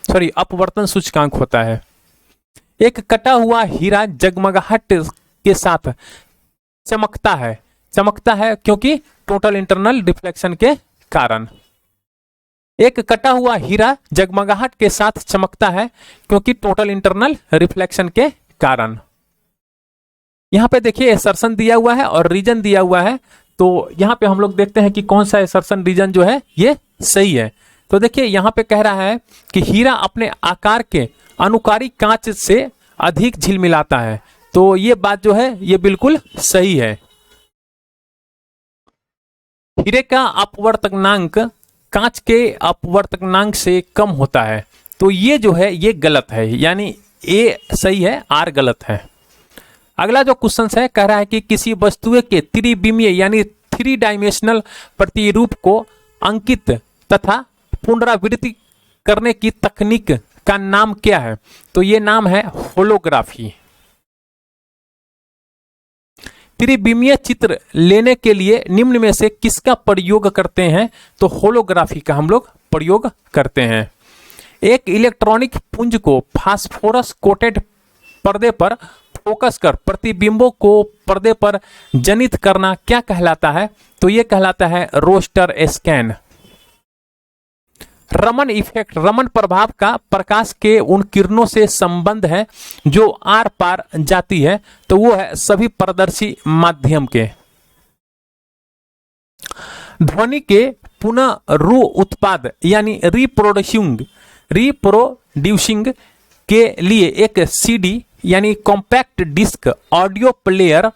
सॉरी अपवर्तन सूचकांक होता है। एक कटा हुआ हीरा जगमगाहट के साथ चमकता है क्योंकि टोटल इंटरनल रिफ्लेक्शन के कारण। एक कटा हुआ हीरा जगमगाहट के साथ चमकता है क्योंकि टोटल इंटरनल रिफ्लेक्शन के कारण। यहां पे देखिए एसर्शन दिया हुआ है और रीजन दिया हुआ है, तो यहां पे हम लोग देखते हैं कि कौन सा एसर्शन रीजन जो है ये सही है। तो देखिए यहां पे कह रहा है कि हीरा अपने आकार के अनुकारी कांच से अधिक झिलमिलाता है, तो ये बात जो है ये बिल्कुल सही है। हीरे का अपवर्तनांक कांच के अपवर्तनांक से कम होता है, तो ये जो है ये गलत है, यानी ए सही है, आर गलत है। अगला जो क्वेश्चन है कह रहा है कि किसी वस्तु के त्रिविमीय यानी 3 डायमेंशनल प्रतिरूप को अंकित तथा पुनरावृत्ति करने की तकनीक का नाम क्या है? तो ये नाम है होलोग्राफी। त्रिविमीय चित्र लेने के लिए निम्न में से किसका प्रयोग करते हैं? तो होलोग्राफी का हम लोग प्रयोग करते हैं। एक इलेक्ट्रॉनिक पुंज को फास्फोरस कोटेड पर्दे पर फोकस कर प्रतिबिंबों को पर्दे पर जनित करना क्या कहलाता है? तो यह कहलाता है रोस्टर स्कैन। रमन इफेक्ट, रमन प्रभाव का प्रकाश के उन किरणों से संबंध है जो आर पार जाती है, तो वो है सभी पारदर्शी माध्यम के। ध्वनि के पुनः रू उत्पाद यानी रिप्रोड्यूसिंग के लिए एक सीडी यानी कॉम्पैक्ट डिस्क ऑडियो प्लेयर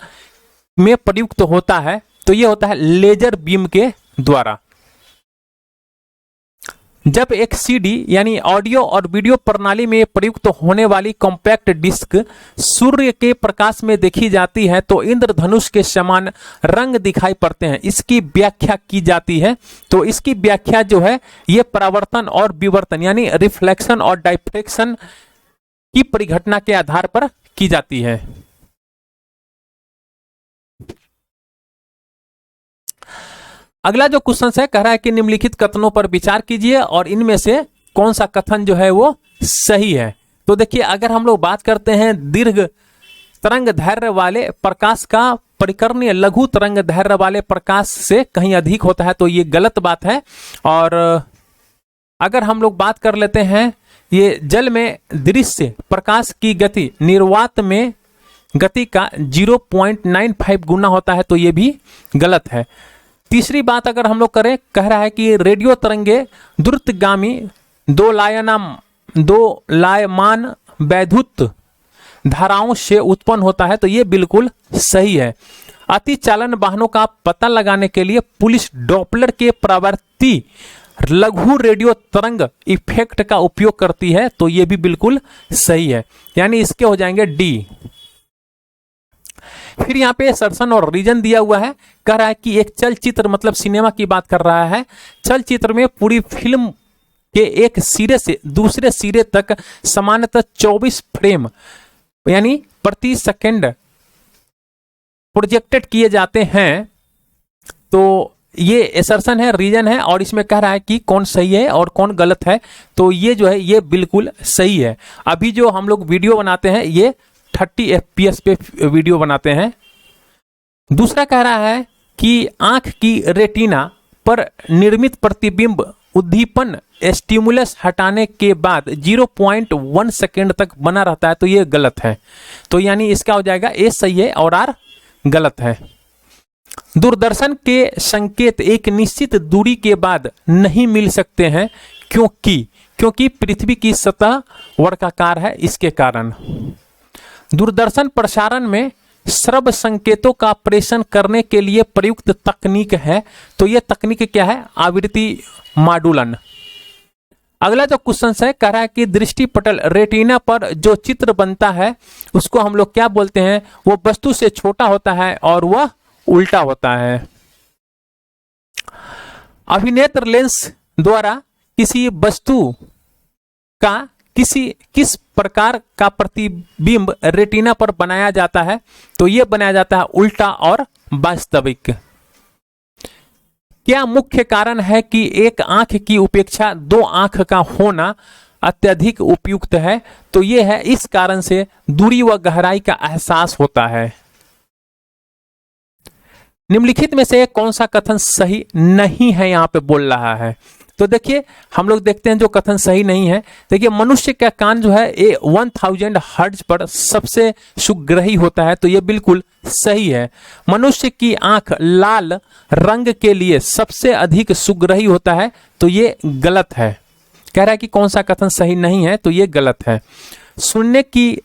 में प्रयुक्त होता है, तो यह होता है लेजर बीम के द्वारा। जब एक सीडी यानी ऑडियो और वीडियो प्रणाली में प्रयुक्त होने वाली कॉम्पैक्ट डिस्क सूर्य के प्रकाश में देखी जाती है तो इंद्रधनुष के समान रंग दिखाई पड़ते हैं। इसकी व्याख्या की जाती है, तो इसकी व्याख्या जो है ये परावर्तन और विवर्तन यानी रिफ्लेक्शन और डायफ्रेक्शन की परिघटना के आधार पर की जाती है। अगला जो क्वेश्चन है कह रहा है कि निम्नलिखित कथनों पर विचार कीजिए और इनमें से कौन सा कथन जो है वो सही है। तो देखिए अगर हम लोग बात करते हैं दीर्घ तरंग दैर्घ्य वाले प्रकाश का परिकर्णीय लघु तरंग दैर्घ्य वाले प्रकाश से कहीं अधिक होता है, तो ये गलत बात है। और अगर हम लोग बात कर लेते हैं ये जल में दृश्य प्रकाश की गति निर्वात में गति का 0.95 गुना होता है, तो ये भी गलत है। तीसरी बात अगर हम लोग करें, कह रहा है कि रेडियो तरंगे द्रुतगामी दो लायमान वैद्युत धाराओं से उत्पन्न होता है, तो ये बिल्कुल सही है। अति चालन वाहनों का पता लगाने के लिए पुलिस डॉपलर के प्रवर्ती लघु रेडियो तरंग इफेक्ट का उपयोग करती है, तो ये भी बिल्कुल सही है, यानी इसके हो जाएंगे डी। फिर यहाँ पे सर्सन और रीजन दिया हुआ है, कह रहा है कि एक चलचित्र मतलब सिनेमा की बात कर रहा है। चलचित्र में पूरी फिल्म के एक सिरे से दूसरे सिरे तक सामान्यतः 24 फ्रेम यानी प्रति सेकंड प्रोजेक्टेड किए जाते हैं, तो ये एसर्शन है, रीजन है, और इसमें कह रहा है कि कौन सही है और कौन गलत है। तो ये जो है ये बिल्कुल सही है। अभी जो हम लोग वीडियो बनाते हैं ये 30 FPS पे वीडियो बनाते हैं। दूसरा कह रहा है कि आंख की रेटिना पर निर्मित प्रतिबिंब उद्दीपन स्टिमुलस हटाने के बाद 0.1 सेकेंड तक बना रहता है, तो ये गलत है। तो यानी इसका हो जाएगा ए सही है और आर गलत है। दूरदर्शन के संकेत एक निश्चित दूरी के बाद नहीं मिल सकते हैं, क्योंकि पृथ्वी की सतह वर्गाकार है, इसके कारण। दूरदर्शन प्रसारण में श्रव्य संकेतों का प्रेषण करने के लिए प्रयुक्त तकनीक है, तो यह तकनीक क्या है? आवृत्ति मॉड्यूलन। अगला जो क्वेश्चन है कह रहा है कि दृष्टिपटल रेटिना पर जो चित्र बनता है उसको हम लोग क्या बोलते हैं? वो वस्तु से छोटा होता है और वह उल्टा होता है। अभिनेत्र लेंस द्वारा किसी वस्तु का किस प्रकार का प्रतिबिंब रेटिना पर बनाया जाता है? तो यह बनाया जाता है उल्टा और वास्तविक। क्या मुख्य कारण है कि एक आंख की उपेक्षा दो आंख का होना अत्यधिक उपयुक्त है? तो यह है, इस कारण से दूरी व गहराई का एहसास होता है। निम्नलिखित में से कौन सा कथन सही नहीं है, यहां पे बोल रहा है। तो देखिए हम लोग देखते हैं जो कथन सही नहीं है। देखिए मनुष्य का कान जो है 1000 हर्ट्ज पर सबसे सुग्राही होता है, तो यह बिल्कुल सही है। मनुष्य की आंख लाल रंग के लिए सबसे अधिक सुग्राही होता है, तो यह गलत है। कह रहा है कि कौन सा कथन सही नहीं है, तो यह गलत है। सुनने की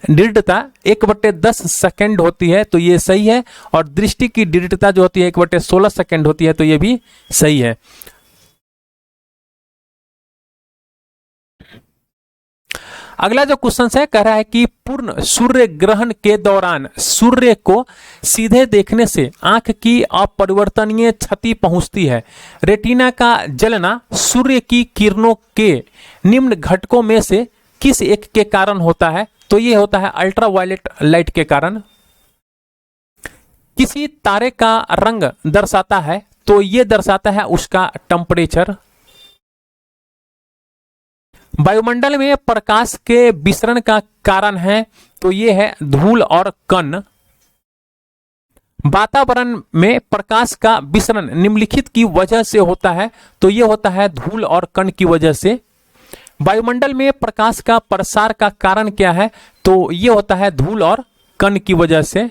दृढ़ता 1/10 सेकंड होती है, तो यह सही है। और दृष्टि की दृढ़ता जो होती है 1/16 सेकंड होती है, तो यह भी सही है। अगला जो क्वेश्चन है कह रहा है कि पूर्ण सूर्य ग्रहण के दौरान सूर्य को सीधे देखने से आंख की अपरिवर्तनीय क्षति पहुंचती है। रेटिना का जलना सूर्य की किरणों के निम्न घटकों में से किस एक के कारण होता है? तो यह होता है अल्ट्रावायलेट लाइट के कारण। किसी तारे का रंग दर्शाता है, तो यह दर्शाता है उसका टेम्परेचर। वायुमंडल में प्रकाश के विसरण का कारण है, तो यह है धूल और कण। वातावरण में प्रकाश का विसरण निम्नलिखित की वजह से होता है, तो यह होता है धूल और कण की वजह से। वायुमंडल में प्रकाश का प्रसार का कारण क्या है? तो यह होता है धूल और कण की वजह से।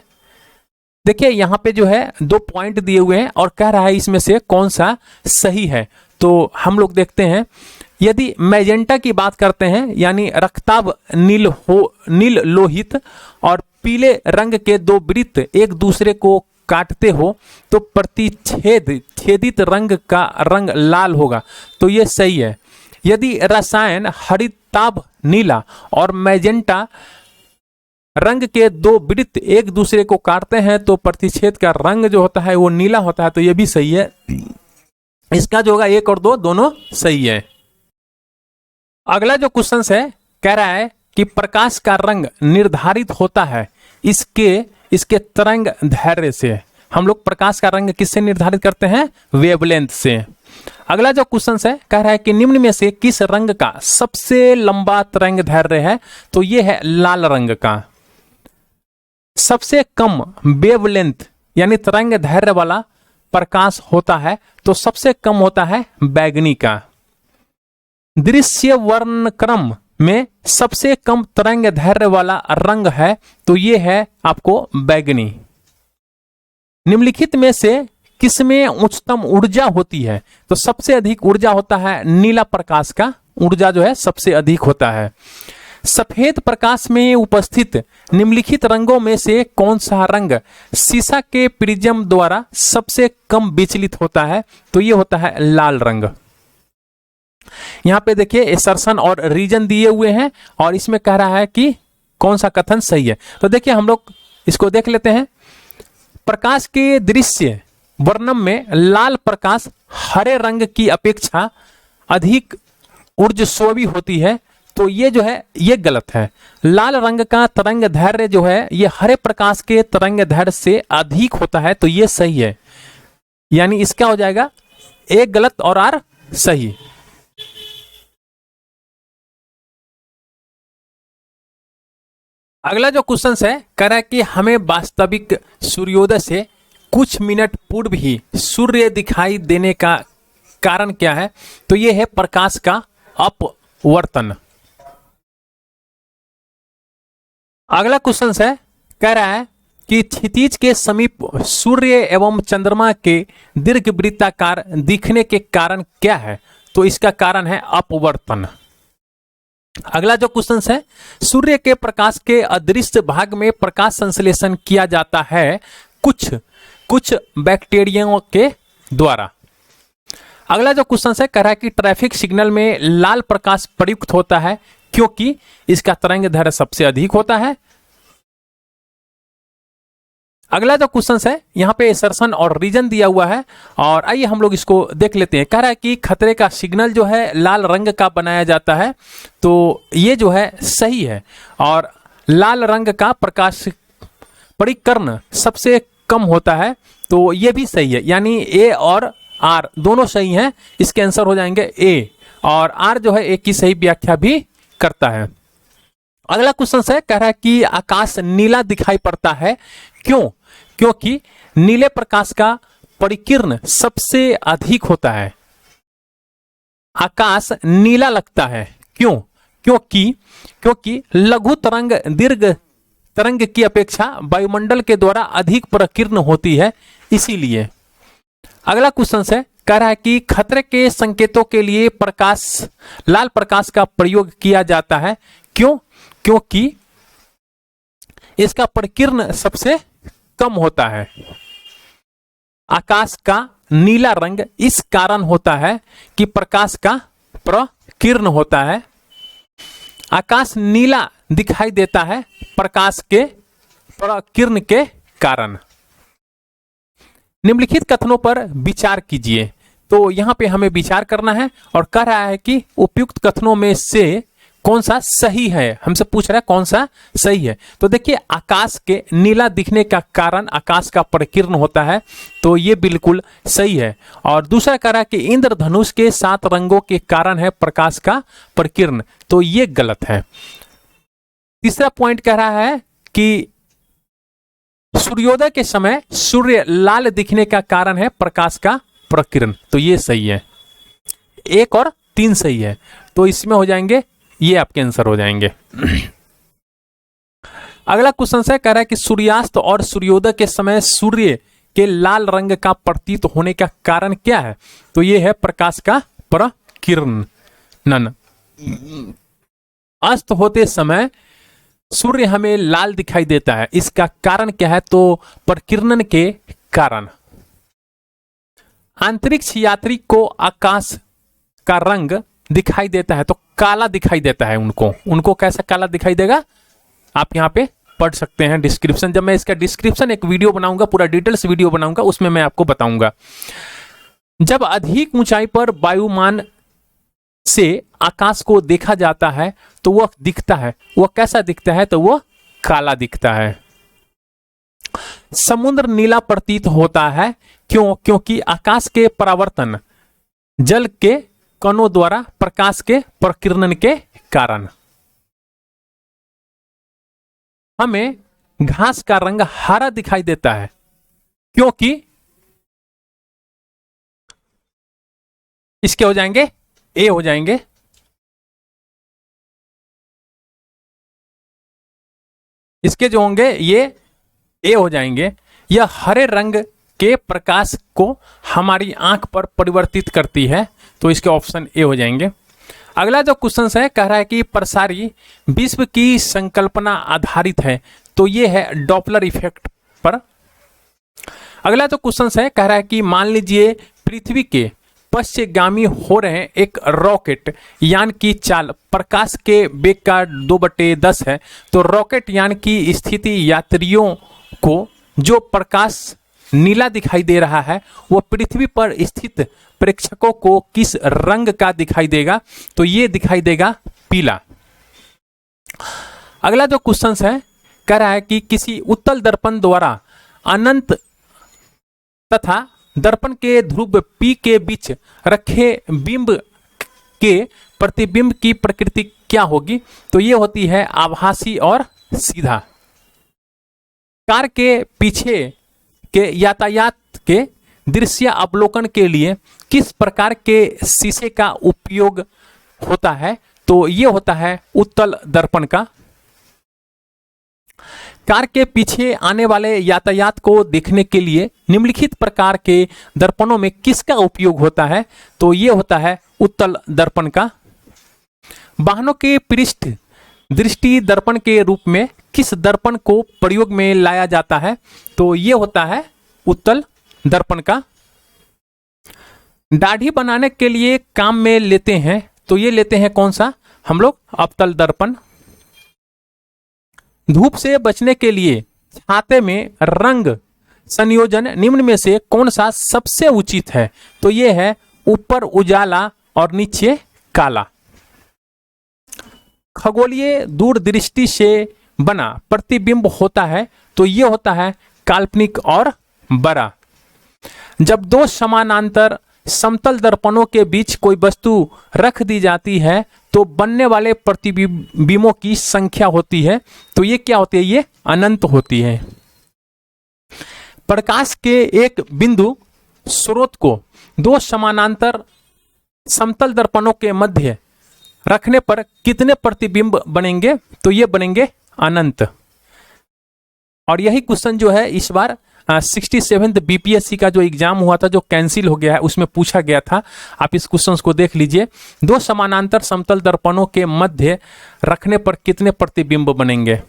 देखिए यहां पे जो है 2 पॉइंट दिए हुए हैं और कह रहा है इसमें से कौन सा सही है। तो हम लोग देखते हैं, यदि मैजेंटा की बात करते हैं यानी रक्ताभ नील लोहित और पीले रंग के दो वृत्त एक दूसरे को काटते हो, तो छेदित रंग का रंग लाल होगा, तो यह सही है। यदि रसायन हरिताभ नीला और मैजेंटा रंग के दो वृत्त एक दूसरे को काटते हैं, तो प्रतिच्छेद का रंग जो होता है वो नीला होता है, तो यह भी सही है। इसका जो होगा 1 और 2 दोनों सही है। अगला जो क्वेश्चन है कह रहा है कि प्रकाश का रंग निर्धारित होता है इसके तरंग दैर्ध्य से। हम लोग प्रकाश का रंग किससे निर्धारित करते हैं? वेवलेंथ से। अगला जो क्वेश्चन है कह रहा है कि निम्न में से किस रंग का सबसे लंबा तरंग दैर्ध्य है? तो यह है लाल रंग का। सबसे कम वेवलेंथ यानी तरंग दैर्ध्य वाला प्रकाश होता है, तो सबसे कम होता है बैगनी का। दृश्य वर्णक्रम में सबसे कम तरंग दैर्ध्य वाला रंग है, तो यह है आपको बैगनी। निम्नलिखित में से किसमें उच्चतम ऊर्जा होती है? तो सबसे अधिक ऊर्जा होता है नीला प्रकाश का, ऊर्जा जो है सबसे अधिक होता है। सफेद प्रकाश में उपस्थित निम्नलिखित रंगों में से कौन सा रंग शीशा के प्रिज्म द्वारा सबसे कम विचलित होता है? तो यह होता है लाल रंग। यहां पे देखिए एसर्शन और रीजन दिए हुए हैं और इसमें कह रहा है कि कौन सा कथन सही है। तो देखिए हम लोग इसको देख लेते हैं। प्रकाश के दृश्य वर्णन में लाल प्रकाश हरे रंग की अपेक्षा अधिक ऊर्जस्वी होती है, तो ये जो है ये गलत है। लाल रंग का तरंग दैर्ध्य जो है ये हरे प्रकाश के तरंग दैर्ध्य से अधिक होता है, तो ये सही है। यानी इसका हो जाएगा 1 गलत और R सही। अगला जो क्वेश्चन है कह रहा है कि हमें वास्तविक सूर्योदय से कुछ मिनट पूर्व ही सूर्य दिखाई देने का कारण क्या है? तो यह है प्रकाश का अपवर्तन। अगला क्वेश्चन है कह रहा है कि क्षितिज के समीप सूर्य एवं चंद्रमा के दीर्घवृत्ताकार दिखने के कारण क्या है? तो इसका कारण है अपवर्तन। अगला जो क्वेश्चन है, सूर्य के प्रकाश के अदृश्य भाग में प्रकाश संश्लेषण किया जाता है कुछ बैक्टीरियाओं के द्वारा। अगला जो क्वेश्चन है कह रहा है कि ट्रैफिक सिग्नल में लाल प्रकाश प्रयुक्त होता है क्योंकि इसका तरंग दैर्ध्य सबसे अधिक होता है। अगला जो क्वेश्चन है यहाँ पे एसर्शन और रीजन दिया हुआ है और आइए हम लोग इसको देख लेते हैं। कह रहा है कि खतरे का सिग्नल जो है लाल रंग का बनाया जाता है, तो ये जो है सही है। और लाल रंग का प्रकाश परिकर्ण सबसे कम होता है, तो ये भी सही है। यानी A और आर दोनों सही हैं, इसके आंसर हो जाएंगे ए, और आर जो है ए की सही व्याख्या भी करता है। अगला क्वेश्चन है, कह रहा है कि आकाश नीला दिखाई पड़ता है, क्यों? क्योंकि नीले प्रकाश का परिकिरण सबसे अधिक होता है। आकाश नीला लगता है, क्यों? क्योंकि लघु तरंग दीर्घ तरंग की अपेक्षा वायुमंडल के द्वारा अधिक प्रकीर्ण होती है, इसीलिए। अगला क्वेश्चन है, कह रहा है कि खतरे के संकेतों के लिए लाल प्रकाश का प्रयोग किया जाता है, क्यों? क्योंकि इसका प्रकीर्ण सबसे कम होता है। आकाश का नीला रंग इस कारण होता है कि प्रकाश का प्रकीर्ण होता है। आकाश नीला दिखाई देता है प्रकाश के प्रकीर्ण के कारण। निम्नलिखित कथनों पर विचार कीजिए। तो यहां पे हमें विचार करना है और कह रहा है कि उपयुक्त कथनों में से कौन सा सही है, हमसे पूछ रहा है कौन सा सही है। तो देखिए, आकाश के नीला दिखने का कारण आकाश का प्रकीर्ण होता है, तो ये बिल्कुल सही है। और दूसरा कह रहा है कि इंद्रधनुष के 7 रंगों के कारण है प्रकाश का प्रकीर्ण, तो ये गलत है। तीसरा पॉइंट कह रहा है कि सूर्योदय के समय सूर्य लाल दिखने का कारण है प्रकाश का प्रकीर्ण, तो ये सही है। 1 और 3 सही है, तो इसमें हो जाएंगे, ये आपके आंसर हो जाएंगे। अगला क्वेश्चन है, कह रहा है कि सूर्यास्त और सूर्योदय के समय सूर्य के लाल रंग का प्रतीत होने का कारण क्या है? तो ये है प्रकाश का प्रकीर्णन। अस्त होते समय सूर्य हमें लाल दिखाई देता है, इसका कारण क्या है? तो प्रकीर्णन के कारण। अंतरिक्ष यात्री को आकाश का रंग दिखाई देता है तो काला दिखाई देता है, उनको कैसा काला दिखाई देगा? आप यहां पे पढ़ सकते हैं डिस्क्रिप्शन, जब मैं इसका डिस्क्रिप्शन एक वीडियो बनाऊंगा, पूरा डिटेल्स वीडियो बनाऊंगा, उसमें मैं आपको बताऊंगा। जब अधिक ऊंचाई पर वायुमान से आकाश को देखा जाता है तो वह दिखता है, वह कैसा दिखता है? तो वह काला दिखता है। समुद्र नीला प्रतीत होता है, क्यों? क्योंकि आकाश के परावर्तन जल के कणों द्वारा प्रकाश के प्रकीर्णन के कारण। हमें घास का रंग हरा दिखाई देता है, क्योंकि इसके हो जाएंगे ए हो जाएंगे। इसके जो होंगे ये ए हो जाएंगे। यह हरे रंग के प्रकाश को हमारी आंख पर परिवर्तित करती है, तो इसके ऑप्शन ए हो जाएंगे। अगला जो क्वेश्चन है, कह रहा है कि प्रसारी विश्व की संकल्पना आधारित है, तो ये है डॉपलर इफेक्ट पर। अगला जो क्वेश्चन है, कह रहा है कि मान लीजिए पृथ्वी के पश्चिमगामी हो रहे एक रॉकेट यान की चाल प्रकाश के वेग का 2/10 है, तो रॉकेट यान की स्थिति यात्रियों को जो प्रकाश नीला दिखाई दे रहा है वह पृथ्वी पर स्थित प्रेक्षकों को किस रंग का दिखाई देगा? तो ये दिखाई देगा पीला। अगला जो क्वेश्चन है, कह रहा है कि किसी उत्तल दर्पण द्वारा अनंत तथा दर्पण के ध्रुव P के बीच रखे बिंब के प्रतिबिंब की प्रकृति क्या होगी? तो ये होती है आभासी और सीधा। कार के पीछे के यातायात के दृश्य अवलोकन के लिए किस प्रकार के शीशे का उपयोग होता है? तो ये होता है उत्तल दर्पण का। कार के पीछे आने वाले यातायात को देखने के लिए निम्नलिखित प्रकार के दर्पणों में किसका उपयोग होता है? तो ये होता है उत्तल दर्पण का। वाहनों के पृष्ठ दृष्टि दर्पण के रूप में किस दर्पण को प्रयोग में लाया जाता है? तो ये होता है उत्तल दर्पण का। दाढ़ी बनाने के लिए काम में लेते हैं, तो ये लेते हैं कौन सा? हम लोग अवतल दर्पण। धूप से बचने के लिए छाते में रंग संयोजन निम्न में से कौन सा सबसे उचित है? तो ये है ऊपर उजाला और नीचे काला। खगोलीय दूरदृष्टि से बना प्रतिबिंब होता है, तो ये होता है काल्पनिक और बड़ा। जब दो समानांतर समतल दर्पणों के बीच कोई वस्तु रख दी जाती है तो बनने वाले प्रतिबिंबों की संख्या होती है, तो ये क्या होती है, ये अनंत होती है। प्रकाश के एक बिंदु स्रोत को दो समानांतर समतल दर्पणों के मध्य रखने पर कितने प्रतिबिंब बनेंगे, तो ये बनेंगे अनंत। और यही क्वेश्चन जो है इस बार 67th बीपीएससी का जो एग्जाम हुआ था, जो कैंसिल हो गया है, उसमें पूछा गया था। आप इस क्वेश्चन को देख लीजिए, दो समानांतर समतल दर्पणों के मध्य रखने पर कितने प्रतिबिंब बनेंगे।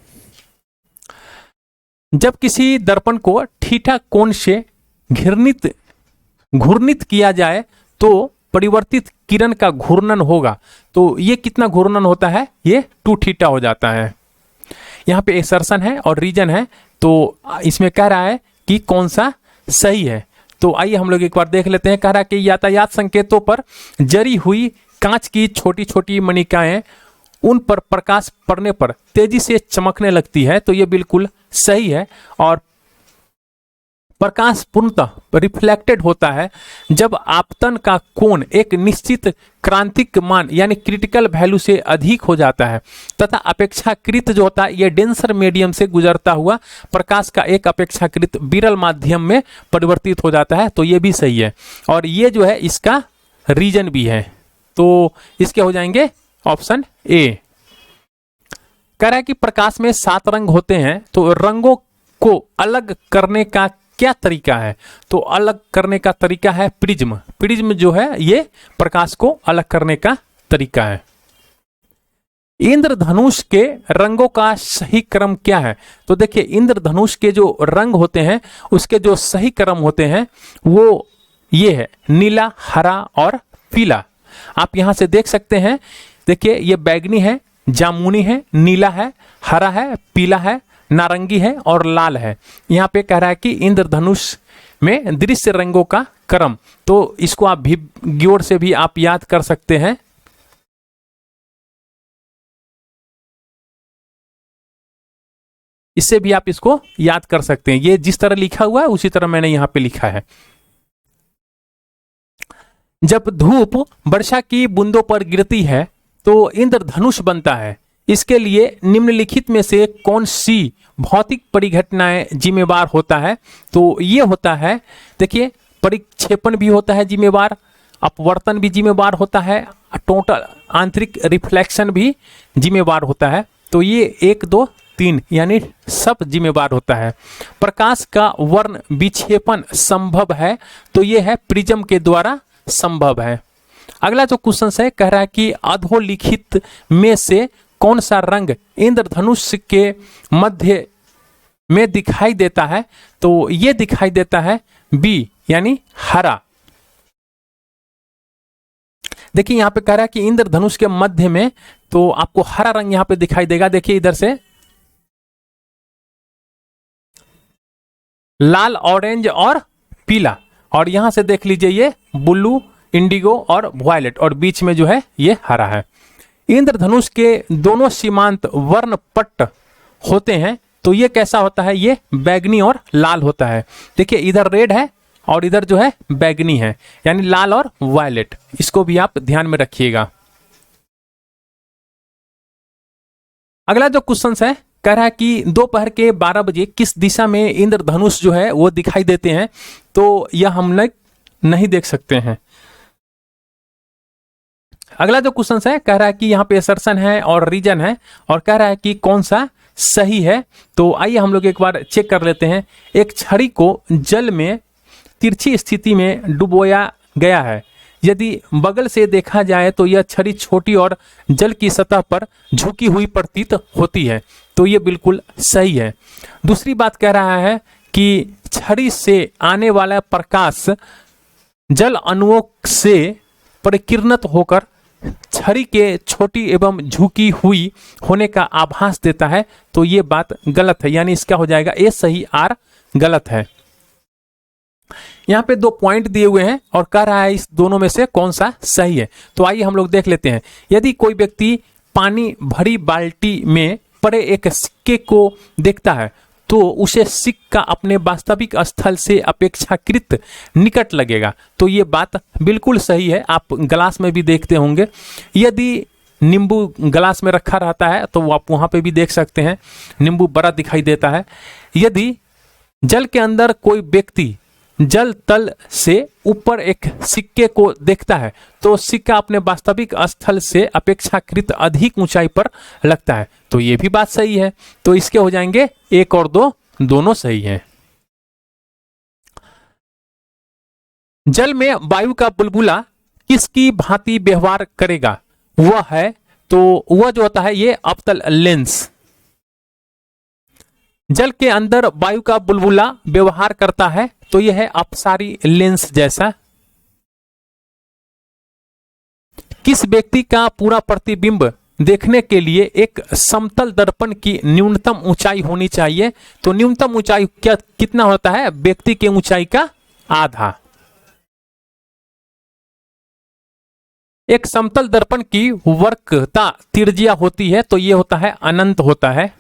जब किसी दर्पण को थीटा कोण से घूर्णित किया जाए तो परिवर्तित किरण का घूर्णन होगा, तो ये कितना घूर्णन होता है, ये 2 थीटा हो जाता है। यहाँ पे असर्शन है और रीजन है, तो इसमें कह रहा है कि कौन सा सही है। तो आइए हम लोग एक बार देख लेते हैं। कह रहा है कि यातायात संकेतों पर जरी हुई कांच की छोटी छोटी मणिकाएं उन पर प्रकाश पड़ने पर तेजी से चमकने लगती है, तो ये बिल्कुल सही है। और प्रकाश पूर्णतः रिफ्लेक्टेड होता है जब आपतन का कोण एक निश्चित क्रांतिक मान यानी क्रिटिकल वैल्यू से अधिक हो जाता है तथा अपेक्षाकृत जो होता है ये डेंसर मीडियम से गुजरता हुआ प्रकाश का एक अपेक्षाकृत विरल माध्यम में परिवर्तित हो जाता है, तो ये भी सही है। और ये जो है इसका रीजन भी है, तो इसके हो जाएंगे ऑप्शन ए। कह रहा है कि प्रकाश में 7 रंग होते हैं, तो रंगों को अलग करने का क्या तरीका है, तो अलग करने का तरीका है प्रिज्म। प्रिज्म जो है ये प्रकाश को अलग करने का तरीका है। इंद्रधनुष के रंगों का सही क्रम क्या है, तो देखिए इंद्रधनुष के जो रंग होते हैं उसके जो सही क्रम होते हैं वो ये है नीला, हरा और पीला। आप यहां से देख सकते हैं, देखिए ये बैगनी है, जामुनी है, नीला है, हरा है, पीला है, नारंगी है और लाल है। यहाँ पे कह रहा है कि इंद्रधनुष में दृश्य रंगों का क्रम, तो इसको आप भी गौर से भी आप याद कर सकते हैं। इससे भी आप इसको याद कर सकते हैं, ये जिस तरह लिखा हुआ है उसी तरह मैंने यहां पे लिखा है। जब धूप वर्षा की बूंदों पर गिरती है तो इंद्रधनुष बनता है। इसके लिए निम्नलिखित में से कौन सी भौतिक परिघटनाएं जिम्मेवार होता है, तो ये होता है, देखिए परिक्षेपण भी होता है जिम्मेवार, अपवर्तन भी जिम्मेवार होता है, टोटल आंतरिक रिफ्लेक्शन भी जिम्मेवार होता है, तो ये 1 2 3 यानी सब जिम्मेवार होता है। प्रकाश का वर्ण विक्षेपण संभव है, तो ये है प्रिज्म के द्वारा संभव है। अगला जो क्वेश्चन है कह रहा है कि अधोलिखित में से कौन सा रंग इंद्रधनुष के मध्य में दिखाई देता है, तो ये दिखाई देता है बी यानी हरा। देखिए यहां पे कह रहा है कि इंद्रधनुष के मध्य में, तो आपको हरा रंग यहां पे दिखाई देगा। देखिए इधर से लाल, ऑरेंज और पीला, और यहां से देख लीजिए ये ब्लू, इंडिगो और वायलेट, और बीच में जो है ये हरा है। इंद्रधनुष के दोनों सीमांत वर्ण पट्ट होते हैं, तो ये कैसा होता है, ये बैगनी और लाल होता है। देखिए इधर रेड है और इधर जो है बैगनी है, यानी लाल और वायलेट, इसको भी आप ध्यान में रखिएगा। अगला जो क्वेश्चन है कह रहा है कि दोपहर के 12 बजे किस दिशा में इंद्रधनुष जो है वो दिखाई देते हैं, तो यह हम लोग नहीं देख सकते हैं। अगला जो क्वेश्चन है कह रहा है कि यहाँ पे असर्शन है और रीजन है, और कह रहा है कि कौन सा सही है, तो आइए हम लोग एक बार चेक कर लेते हैं। एक छड़ी को जल में तिरछी स्थिति में डुबोया गया है। यदि बगल से देखा जाए तो यह छड़ी छोटी और जल की सतह पर झुकी हुई प्रतीत होती है, तो यह बिल्कुल सही है। दूसरी बात कह रहा है कि छड़ी से आने वाला प्रकाश जल अणुओं से परिकीर्णित होकर छड़ी के छोटी एवं झुकी हुई होने का आभास देता है, तो ये बात गलत है, यानी इसका हो जाएगा ए सही, आर गलत है। यहाँ पे 2 पॉइंट दिए हुए हैं और कह रहा है इस दोनों में से कौन सा सही है, तो आइए हम लोग देख लेते हैं। यदि कोई व्यक्ति पानी भरी बाल्टी में पड़े एक सिक्के को देखता है तो उसे सिक्का अपने वास्तविक स्थल से अपेक्षाकृत निकट लगेगा। तो ये बात बिल्कुल सही है। आप ग्लास में भी देखते होंगे, यदि नींबू ग्लास में रखा रहता है तो आप वहाँ पे भी देख सकते हैं नींबू बड़ा दिखाई देता है। यदि जल के अंदर कोई व्यक्ति जल तल से ऊपर एक सिक्के को देखता है तो सिक्का अपने वास्तविक स्थल से अपेक्षाकृत अधिक ऊंचाई पर लगता है। तो ये भी बात सही है। तो इसके हो जाएंगे 1 और 2 दोनों सही हैं। जल में वायु का बुलबुला किसकी भांति व्यवहार करेगा? वह है, तो वह जो होता है ये अवतल लेंस। जल के अंदर वायु का बुलबुला व्यवहार करता है तो यह है अपसारी लेंस जैसा। किस व्यक्ति का पूरा प्रतिबिंब देखने के लिए एक समतल दर्पण की न्यूनतम ऊंचाई होनी चाहिए? तो न्यूनतम ऊंचाई कितना होता है? व्यक्ति की ऊंचाई का आधा। एक समतल दर्पण की वक्रता त्रिज्या होती है तो यह होता है अनंत होता है।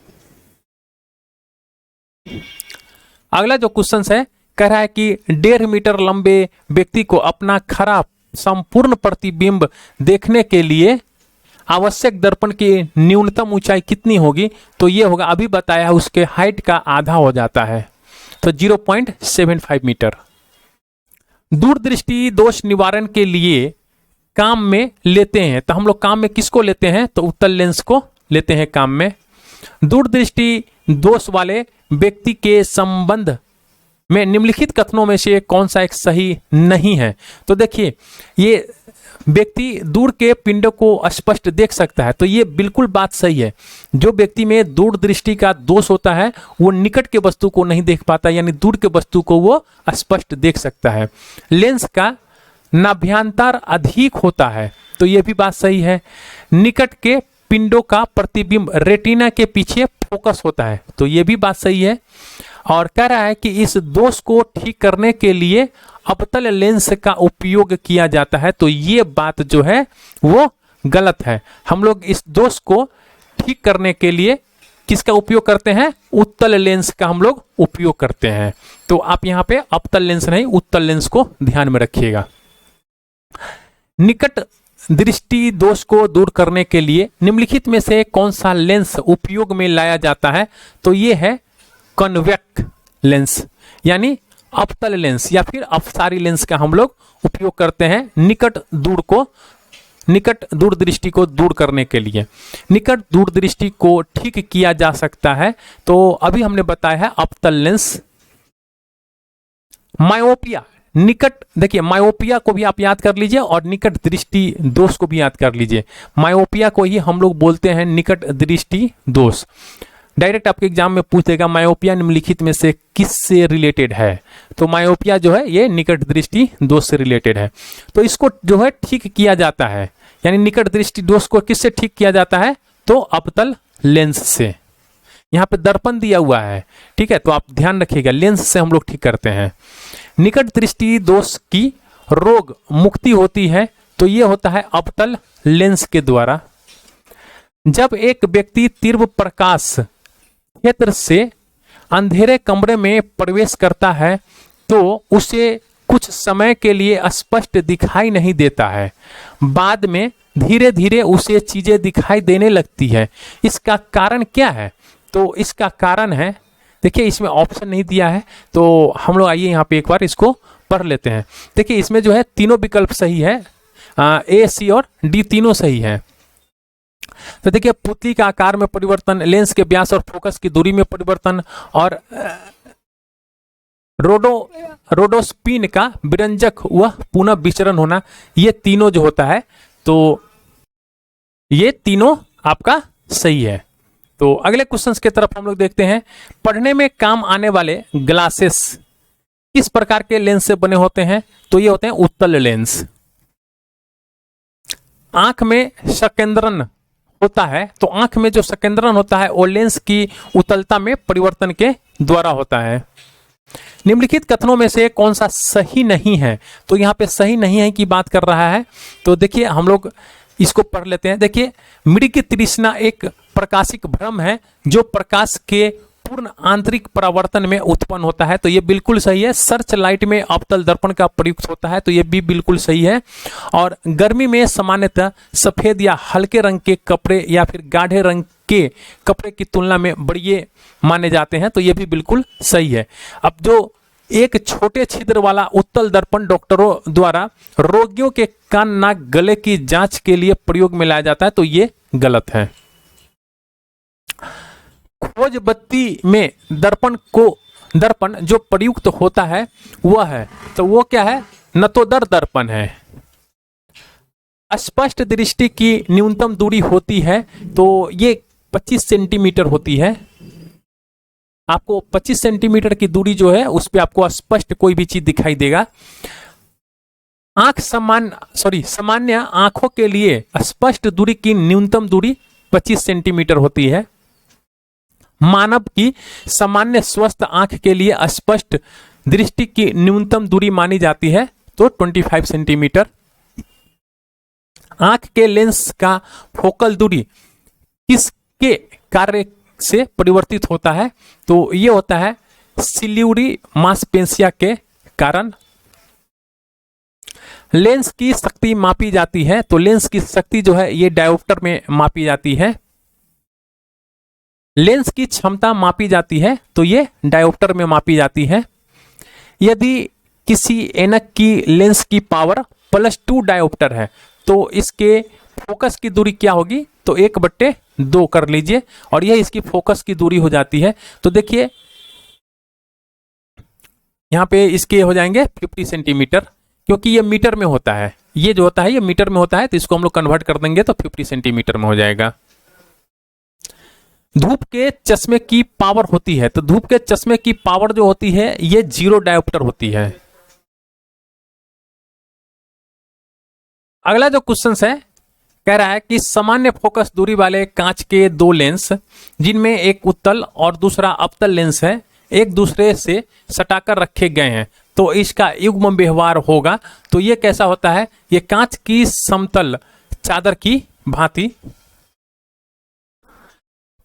अगला जो क्वेश्चन है कह रहा है कि 1.5 मीटर लंबे व्यक्ति को अपना खरा संपूर्ण प्रतिबिंब देखने के लिए आवश्यक दर्पण की न्यूनतम ऊंचाई कितनी होगी? तो ये होगा, अभी बताया है, उसके हाइट का आधा हो जाता है, तो 0.75 मीटर। दूरदृष्टि दोष निवारण के लिए काम में लेते हैं, तो हम लोग काम में किसको लेते हैं? तो उत्तल लेंस को लेते हैं काम में। दूरदृष्टि दोष वाले व्यक्ति के संबंध में निम्नलिखित कथनों में से कौन सा एक सही नहीं है? तो देखिए, ये व्यक्ति दूर के पिंडों को स्पष्ट देख सकता है, तो ये बिल्कुल बात सही है। जो व्यक्ति में दूरदृष्टि का दोष होता है वो निकट के वस्तु को नहीं देख पाता, यानी दूर के वस्तु को वो स्पष्ट देख सकता है। लेंस का नाभ्यंतर अधिक होता है, तो ये भी बात सही है। निकट के पिंडों का प्रतिबिंब रेटिना के पीछे फोकस होता है, तो ये भी बात सही है। और कह रहा है कि इस दोष को ठीक करने के लिए अवतल लेंस का उपयोग किया जाता है, तो ये बात जो है वो गलत है। हम लोग इस दोष को ठीक करने के लिए किसका उपयोग करते हैं? उत्तल लेंस का हम लोग उपयोग करते हैं। तो आप यहाँ पे अवतल लेंस नहीं, उत्तल लेंस को ध्यान में रखिएगा। निकट दृष्टि दोष को दूर करने के लिए निम्नलिखित में से कौन सा लेंस उपयोग में लाया जाता है? तो ये है कॉन्वेक्स लेंस, यानी अवतल लेंस या फिर अपसारी लेंस का हम लोग उपयोग करते हैं निकट दूरदृष्टि को दूर करने के लिए। निकट दूरदृष्टि को ठीक किया जा सकता है, तो अभी हमने बताया है अवतल लेंस। मायोपिया, निकट, देखिए मायोपिया को भी आप याद कर लीजिए और निकट दृष्टि दोष को भी याद कर लीजिए। मायोपिया को ही हम लोग बोलते हैं निकट दृष्टि दोष। डायरेक्ट आपके एग्जाम में पूछ देगा मायोपिया निम्नलिखित में से किससे रिलेटेड है? तो मायोपिया जो है ये निकट दृष्टि दोष से रिलेटेड है। तो इसको जो है ठीक किया जाता है, यानी निकट दृष्टि दोष को किससे ठीक किया जाता है? तो अवतल लेंस से। यहाँ पे दर्पण दिया हुआ है, ठीक है, तो आप ध्यान रखिएगा, लेंस से हम लोग ठीक करते हैं। निकट दृष्टि दोष की रोग मुक्ति होती है, तो ये होता है अवतल लेंस के द्वारा। जब एक व्यक्ति तीव्र प्रकाश क्षेत्र से अंधेरे कमरे में प्रवेश करता है तो उसे कुछ समय के लिए स्पष्ट दिखाई नहीं देता है, बाद में धीरे धीरे उसे चीजें दिखाई देने लगती है। इसका कारण क्या है? तो इसका कारण है, देखिए इसमें ऑप्शन नहीं दिया है, तो हम लोग आइए यहाँ पे एक बार इसको पढ़ लेते हैं। देखिए इसमें जो है तीनों विकल्प सही है, ए, सी और डी तीनों सही है। तो देखिए पुतली का आकार में परिवर्तन, लेंस के व्यास और फोकस की दूरी में परिवर्तन और रोडोस्पिन का विरंजक वह पुनः विचरण होना, ये तीनों जो होता है तो ये तीनों आपका सही है। तो अगले क्वेश्चंस की तरफ हम लोग देखते हैं। पढ़ने में काम आने वाले ग्लासेस किस प्रकार के लेंस से बने होते हैं? तो ये होते हैं उत्तल लेंस। आंख में संकेंद्रण होता है, तो आंख में जो संकेंद्रण होता है वो लेंस की उत्तलता में परिवर्तन के द्वारा होता है। निम्नलिखित कथनों में से कौन सा सही नहीं है? तो यहाँ पे सही नहीं है की बात कर रहा है, तो देखिए हम लोग इसको पढ़ लेते हैं। देखिए मृग तृष्णा एक प्रकाशिक भ्रम है जो प्रकाश के पूर्ण आंतरिक परावर्तन में उत्पन्न होता है, तो ये बिल्कुल सही है। सर्च लाइट में अवतल दर्पण का प्रयुक्त होता है, तो ये भी बिल्कुल सही है। और गर्मी में सामान्यतः सफेद या हल्के रंग के कपड़े या फिर गाढ़े रंग के कपड़े की तुलना में बढ़िया माने जाते हैं, तो ये भी बिल्कुल सही है। अब जो एक छोटे छिद्र वाला उत्तल दर्पण डॉक्टरों द्वारा रोगियों के कान नाक गले की जांच के लिए प्रयोग में लाया जाता है, तो ये गलत है। खोज बत्ती में दर्पण जो प्रयुक्त होता है वह है, तो वो क्या है? नतोदर दर्पण है। स्पष्ट दृष्टि की न्यूनतम दूरी होती है, तो ये 25 सेंटीमीटर होती है। आपको 25 सेंटीमीटर की दूरी जो है उस पे आपको स्पष्ट कोई भी चीज दिखाई देगा। सामान्य आंखों के लिए स्पष्ट दूरी की न्यूनतम दूरी 25 सेंटीमीटर होती है। मानव की सामान्य स्वस्थ आंख के लिए स्पष्ट दृष्टि की न्यूनतम दूरी मानी जाती है, तो 25 सेंटीमीटर। आंख के लेंस का फोकल दूरी किसके कार्य से परिवर्तित होता है? तो ये होता है सिल्यूरी मांसपेशिया के कारण। लेंस की शक्ति मापी जाती है, तो लेंस की शक्ति जो है ये डायोप्टर में मापी जाती है। लेंस की क्षमता मापी जाती है, तो ये डायोप्टर में मापी जाती है। यदि किसी ऐनक की लेंस की पावर +2 डायोप्टर है, तो इसके फोकस की दूरी क्या होगी? तो 1/2 कर लीजिए, और यह इसकी फोकस की दूरी हो जाती है। तो देखिए यहां पे इसके हो जाएंगे 50 सेंटीमीटर, क्योंकि ये मीटर में होता है। ये जो होता है ये मीटर में होता है, तो इसको हम लोग कन्वर्ट कर देंगे तो 50 सेंटीमीटर में हो जाएगा। धूप के चश्मे की पावर होती है, तो धूप के चश्मे की पावर जो होती है ये 0 डायोप्टर होती है। अगला जो क्वेश्चन है कह रहा है कि सामान्य फोकस दूरी वाले कांच के 2 लेंस, जिनमें एक उत्तल और दूसरा अवतल लेंस है, एक दूसरे से सटाकर रखे गए हैं, तो इसका युग्म व्यवहार होगा। तो ये कैसा होता है? ये कांच की समतल चादर की भांति।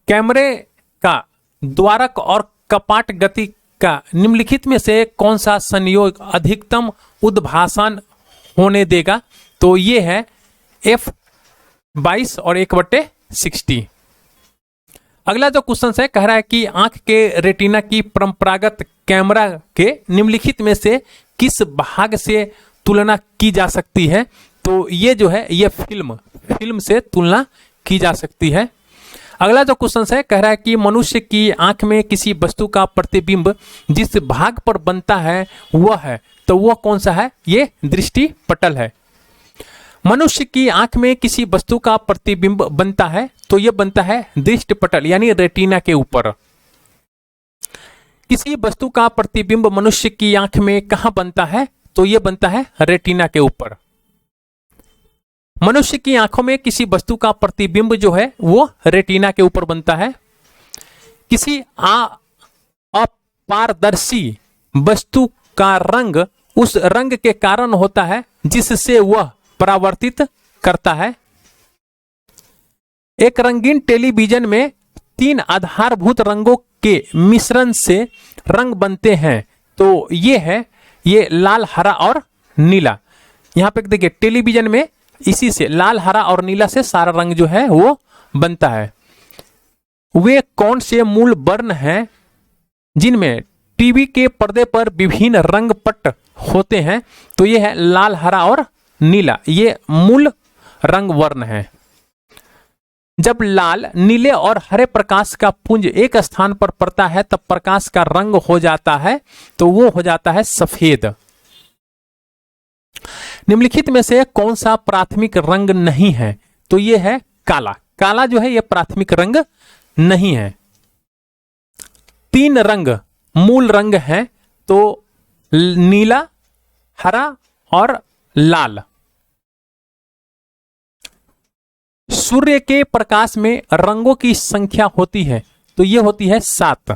कैमरे का द्वारक और कपाट गति का निम्नलिखित में से कौन सा संयोग अधिकतम उद्भासन होने देगा? तो ये है f22 और 1/60। अगला जो क्वेश्चन है कह रहा है कि आंख के रेटिना की परंपरागत कैमरा के निम्नलिखित में से किस भाग से तुलना की जा सकती है? तो ये जो है ये फिल्म से तुलना की जा सकती है। अगला जो क्वेश्चन है कह रहा है कि मनुष्य की आंख में किसी वस्तु का प्रतिबिंब जिस भाग पर बनता है वह है, तो वह कौन सा है? ये दृष्टि पटल है। मनुष्य की आंख में किसी वस्तु का प्रतिबिंब बनता है, तो यह बनता है दृष्टि पटल यानी रेटिना के ऊपर। किसी वस्तु का प्रतिबिंब मनुष्य की आंख में कहां बनता है? तो यह बनता है रेटिना के ऊपर। मनुष्य की आंखों में किसी वस्तु का प्रतिबिंब जो है वो रेटिना के ऊपर बनता है। किसी अपारदर्शी वस्तु का रंग उस रंग के कारण होता है जिससे वह परावर्तित करता है। एक रंगीन टेलीविजन में 3 आधारभूत रंगों के मिश्रण से रंग बनते हैं, तो ये लाल, हरा और नीला। यहां पे देखिए टेलीविजन में इसी से लाल, हरा और नीला से सारा रंग जो है वो बनता है। वे कौन से मूल वर्ण हैं जिनमें टीवी के पर्दे पर विभिन्न रंग पट होते हैं? तो ये है लाल, हरा और नीला, ये मूल रंग वर्ण है। जब लाल, नीले और हरे प्रकाश का पुंज एक स्थान पर पड़ता है तब प्रकाश का रंग हो जाता है, तो वो हो जाता है सफेद। निम्नलिखित में से कौन सा प्राथमिक रंग नहीं है? तो ये है काला। काला जो है ये प्राथमिक रंग नहीं है। 3 रंग मूल रंग हैं, तो नीला, हरा और लाल। सूर्य के प्रकाश में रंगों की संख्या होती है, तो यह होती है 7।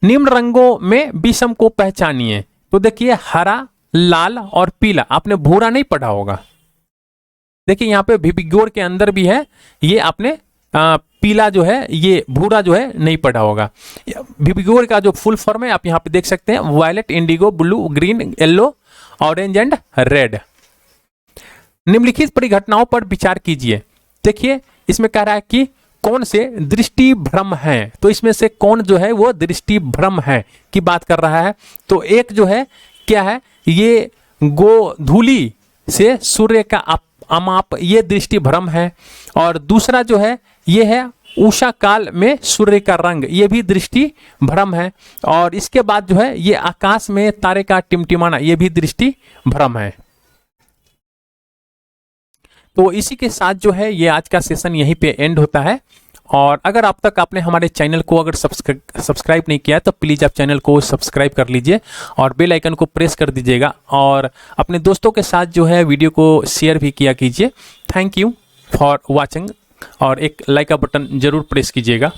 निम्न रंगों में विषम को पहचानिए। तो देखिए हरा, लाल और पीला। आपने भूरा नहीं पढ़ा होगा, देखिए यहां पे विगोर के अंदर भी है, ये आपने पीला जो है, ये भूरा जो है नहीं पड़ा होगा। विगोर का जो फुल फॉर्म है आप यहाँ पे देख सकते हैं, violet, indigo, blue, green, yellow, orange and red. निम्नलिखित परिघटनाओं पर विचार कीजिए। देखिए इसमें कह रहा है कि कौन से दृष्टि भ्रम है, तो इसमें से कौन जो है वो दृष्टि भ्रम है की बात कर रहा है। तो एक जो है क्या है, ये गोधूली से सूर्य का अमाप, ये दृष्टि भ्रम है। और दूसरा जो है ये है उषा काल में सूर्य का रंग, ये भी दृष्टि भ्रम है। और इसके बाद जो है ये आकाश में तारे का टिमटिमाना, ये भी दृष्टि भ्रम है। तो इसी के साथ जो है ये आज का सेशन यहीं पे एंड होता है। और अगर आप तक आपने हमारे चैनल को अगर सब्सक्राइब नहीं किया है तो प्लीज़ आप चैनल को सब्सक्राइब कर लीजिए और बेल आइकन को प्रेस कर दीजिएगा, और अपने दोस्तों के साथ जो है वीडियो को शेयर भी किया कीजिए। थैंक यू फॉर वॉचिंग, और एक लाइक का बटन जरूर प्रेस कीजिएगा।